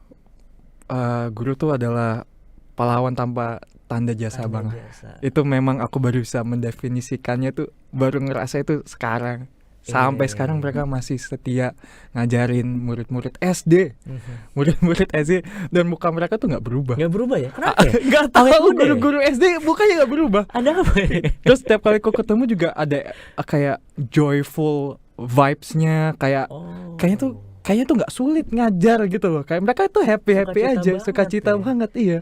guru tuh adalah pahlawan tanpa tanda jasa Tanda banget. jasa. Itu memang aku baru bisa mendefinisikannya tuh, baru ngerasa itu sekarang. Sampai Iya. sekarang mereka masih setia ngajarin murid-murid SD, murid-murid SD, dan muka mereka tuh nggak berubah. Nggak berubah ya? Kenapa ya? Nggak Awet tahu, muda ya? guru-guru SD mukanya nggak berubah. Ada apa ya? Terus setiap kali aku ketemu juga ada kayak joyful vibes-nya, kayak Oh. kayaknya tuh nggak sulit ngajar gitu loh. Kayak mereka tuh happy Sukacita aja, banget sukacita ya. banget, iya.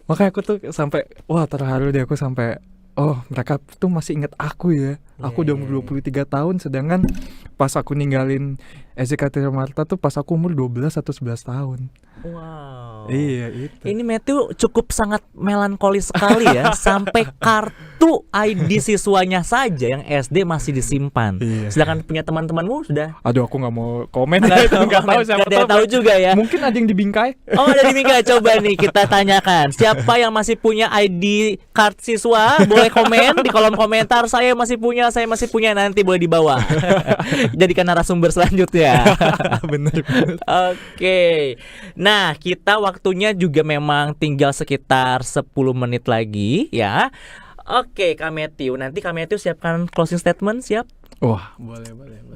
Makanya aku tuh sampai terharu deh, aku sampai mereka tuh masih inget aku ya. Aku udah umur 23 tahun, sedangkan pas aku ninggalin SDK Tirta Marta tuh pas aku umur 12 atau 11 tahun. Wow. Iya, itu. Ini Matthew cukup sangat melankolis sekali ya. Sampai kartu ID siswanya saja yang SD masih disimpan. Iya. Sedangkan punya teman-temanmu sudah. Aduh, aku nggak mau komen. Nggak tahu siapa Nggak ada yang tahu juga ya. Mungkin ada yang dibingkai. Oh, ada di Mika. Coba nih kita tanyakan. Siapa yang masih punya ID card siswa? Boleh komen di kolom komentar. Saya masih punya. Nanti boleh dibawa. Jadikan narasumber selanjutnya. Bener. Oke. Nah, kita waktunya juga memang tinggal sekitar 10 menit lagi ya. Oke, Kak Matthew. Nanti Kak Matthew siapkan closing statement, siap? Wah, boleh.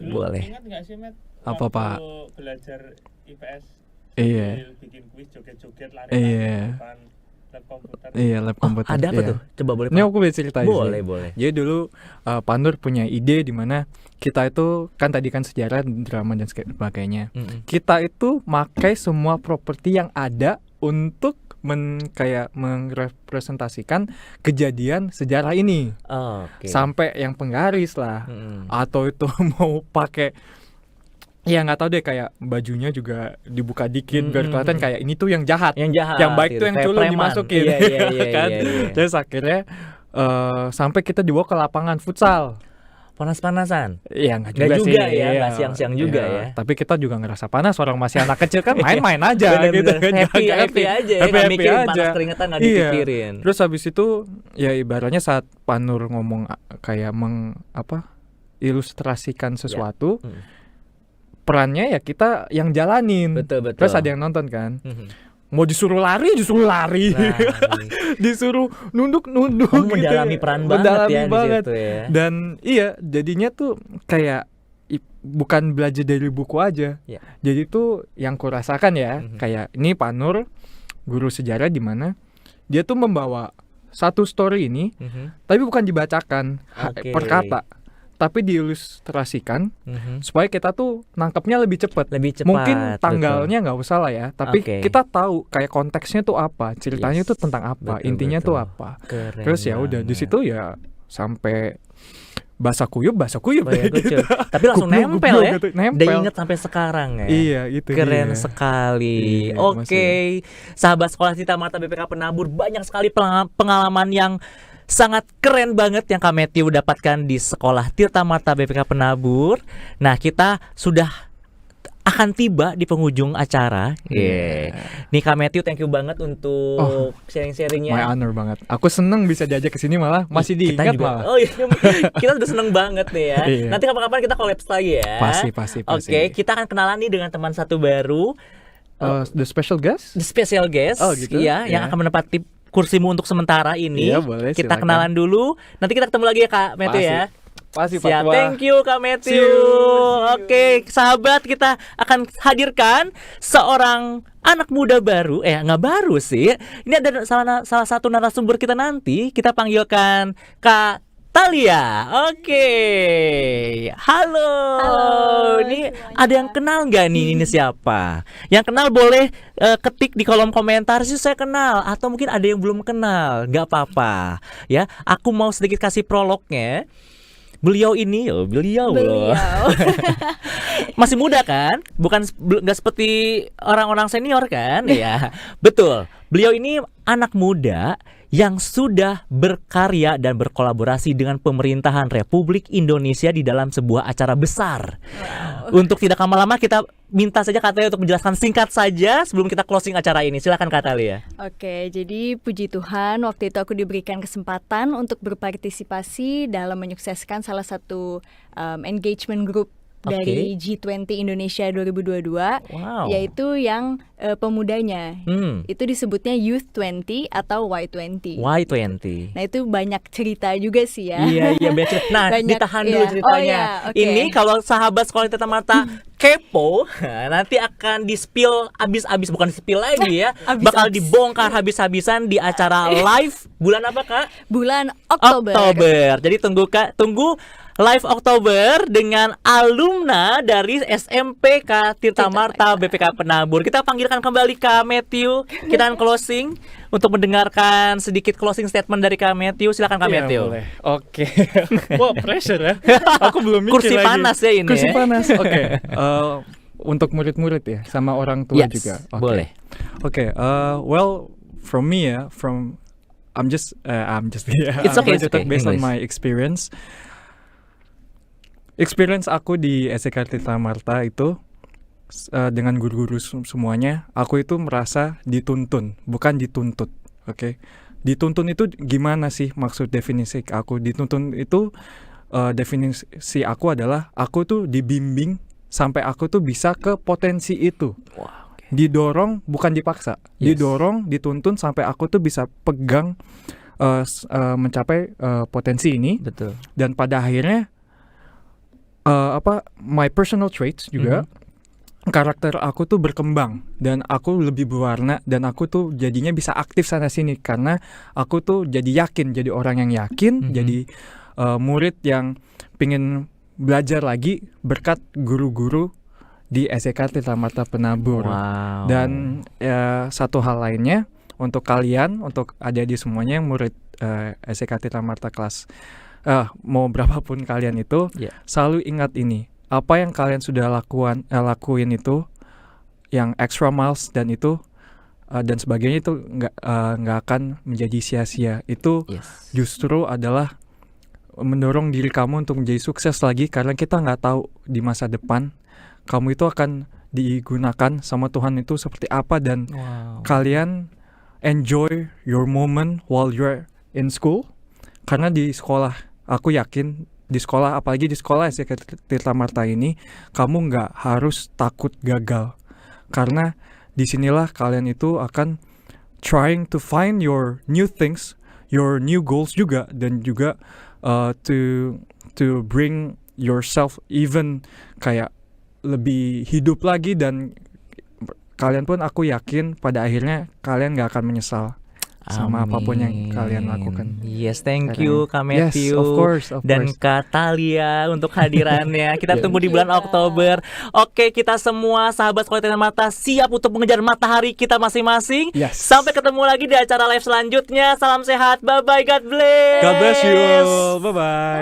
Boleh. Ingat nggak sih, Matt? Apa, waktu Pak? Belajar IPS. Iya. sambil bikin kuis joget-joget lari Iya. di depan lab komputer. Iya, lab komputer. Ada apa iya. tuh? Coba boleh. Ini Pak? aku bisa ceritain sih. Boleh. Jadi dulu Pak Nur punya ide di mana kita itu kan tadi kan sejarah, drama dan sebagainya. Mm-mm. Kita itu makai semua properti yang ada untuk kayak merepresentasikan kejadian sejarah ini. Oke. Sampai yang penggaris lah. Mm-mm. Atau itu mau pakai ya nggak tahu deh, kayak bajunya juga dibuka dikit biar kelihatan kayak ini tuh yang jahat. Yang jahat. Yang baik tuh yang kayak culun preman. dimasukin. Iya, kan? iya. Terus akhirnya sampai kita dibawa ke lapangan futsal. Panas-panasan. Iya nggak Nggak juga, juga sih. ya, Iya. nggak siang-siang juga Iya. ya. Tapi kita juga ngerasa panas, orang masih anak kecil kan main-main aja gitu Bener-bener kan. happy, Jangan happy aja ya, nggak happy-happy mikirin aja. panas keringetan, nggak Iya. dipikirin. Terus habis itu ya ibaratnya saat Panur ngomong kayak ilustrasikan sesuatu, Hmm. perannya ya kita yang jalanin. Betul. Terus ada yang nonton kan. Mhm. Mau disuruh lari, Nah, disuruh nunduk kamu gitu mendalami ya. peran banget Mendalami ya di banget. situ ya. Dan iya, jadinya tuh kayak bukan belajar dari buku aja. Ya. Jadi tuh yang kurasakan ya, Mhm. kayak ini Panur guru sejarah di mana dia tuh membawa satu story ini, Mhm. tapi bukan dibacakan Oke. per kata, tapi diilustrasikan Mhm. supaya kita tuh nangkepnya lebih cepat. Lebih cepat. Mungkin tanggalnya nggak usah lah ya, tapi Oke. kita tahu kayak konteksnya tuh apa, ceritanya Yes. tuh tentang apa, Betul, intinya betul. tuh apa. Keren Terus ya udah di banget. situ ya sampai bahasa kuyup Banyak gitu. lucu. Tapi langsung Gublok, nempel ya. gitu, nempel. Dia inget sampai sekarang ya. Iya itu Keren dia. sekali. Iya, Oke, sahabat sekolah Tirta Marta BPK Penabur, banyak sekali pengalaman yang sangat keren banget yang Kak Matthew dapatkan di sekolah Tirta Marta BPK Penabur. Nah, kita sudah akan tiba di penghujung acara. Iya. Nih Kak Matthew, thank you banget untuk Oh, sharing-sharingnya. My honor banget. Aku seneng bisa diajak ke sini malah masih Kita diingat juga. malah. Oh iya, kita udah seneng banget nih ya. Iya. Nanti kapan-kapan kita collabs lagi ya. Pasti. Oke, kita akan kenalan nih dengan teman satu baru, The special guest? the special guest, Oh, gitu? ya, yang Iya. akan menempati kursimu untuk sementara ini. Iya, boleh, Kita silakan. kenalan dulu. Nanti kita ketemu lagi ya Kak Matthew Pasti. ya. Pasti Pak Siap, Tua. thank you Kak Matthew. See you. Oke, sahabat, kita akan hadirkan seorang anak muda baru. Nggak baru sih. Ini ada salah satu narasumber kita nanti. Kita panggilkan Kak Thalia. Oke. Halo. Ini semuanya. ada yang kenal nggak nih ini siapa? Yang kenal boleh ketik di kolom komentar sih saya kenal, atau mungkin ada yang belum kenal. Nggak apa-apa. Ya, aku mau sedikit kasih prolognya. Beliau ini, beliau loh. Masih muda kan? Bukan nggak seperti orang-orang senior kan? Ya, betul. Beliau ini anak muda yang sudah berkarya dan berkolaborasi dengan pemerintahan Republik Indonesia di dalam sebuah acara besar. Untuk tidak lama-lama, kita minta saja Kak Thalia untuk menjelaskan singkat saja sebelum kita closing acara ini. Silakan Kak Thalia. Oke, jadi puji Tuhan waktu itu aku diberikan kesempatan untuk berpartisipasi dalam menyukseskan salah satu engagement group dari G20 Indonesia 2022, Wow. yaitu yang pemudanya. Itu disebutnya Youth 20 atau Y20. Y20. Nah, itu banyak cerita juga sih ya. Iya betul. Nah, Banyak, ditahan dulu iya. ceritanya. Oh, iya, oke. Ini kalau sahabat sekolah Tirta Marta kepo, nanti akan di-spill abis-abis, bukan di-spill lagi ya. Abis-abis. Bakal dibongkar habis-habisan di acara live bulan apa, Kak? Bulan Oktober. Jadi tunggu live Oktober dengan alumna dari SMPK Tirta Marta BPK Penabur. Kita panggilkan kembali Kak Matthew. Kita akan closing untuk mendengarkan sedikit closing statement dari Kak Matthew. Silakan Kak Iya, Matthew. boleh. Oke. Wah, pressure ya. Aku belum mikir Kursi lagi. panas ya ini Kursi ya. panas. Oke. Untuk murid-murid ya, sama orang tua Yes, juga. Oke. boleh. Oke. Well, from me ya, I'm just yeah. It's okay, I'm going to it's okay. talk based on English. my experience. Experience aku di SMK Tirta Marta itu dengan guru-guru semuanya, aku itu merasa dituntun, bukan dituntut. Oke. Dituntun itu gimana sih maksud definisi aku? Dituntun itu definisi aku adalah aku tuh dibimbing sampai aku tuh bisa ke potensi itu. Wow, oke. Didorong bukan dipaksa. Yes. Didorong, dituntun sampai aku tuh bisa pegang mencapai potensi ini, Betul. dan pada akhirnya my personal traits juga, karakter aku tuh berkembang dan aku lebih berwarna dan aku tuh jadinya bisa aktif sana sini karena aku tuh jadi yakin, jadi orang yang yakin, jadi murid yang pingin belajar lagi berkat guru-guru di SMK Tirta Marta Penabur. Wow. Dan satu hal lainnya untuk kalian, untuk adik-adik semuanya yang murid SMK Tirta Marta kelas mau berapapun kalian itu, Yeah. selalu ingat ini, apa yang kalian sudah lakuin itu, yang extra miles dan itu dan sebagainya itu nggak akan menjadi sia-sia. Itu Yes. justru adalah mendorong diri kamu untuk menjadi sukses lagi, karena kita nggak tahu di masa depan kamu itu akan digunakan sama Tuhan itu seperti apa, dan Wow. kalian enjoy your moment while you're in school. Karena di sekolah, aku yakin di sekolah, apalagi di sekolah SDK Tirta Marta ini, kamu nggak harus takut gagal, karena disinilah kalian itu akan trying to find your new things, your new goals juga, dan juga to bring yourself even kayak lebih hidup lagi, dan kalian pun aku yakin pada akhirnya kalian nggak akan menyesal sama apapun yang kalian lakukan. Yes, thank you Kak Yes, Matthew. of course. Dan Kak Talia untuk hadirannya. Kita tunggu di bulan Oktober. Oke, kita semua sahabat Sekolah Tirta Marta siap untuk mengejar matahari kita masing-masing. Yes. Sampai ketemu lagi di acara live selanjutnya. Salam sehat. Bye bye. God bless. God bless you. Bye bye.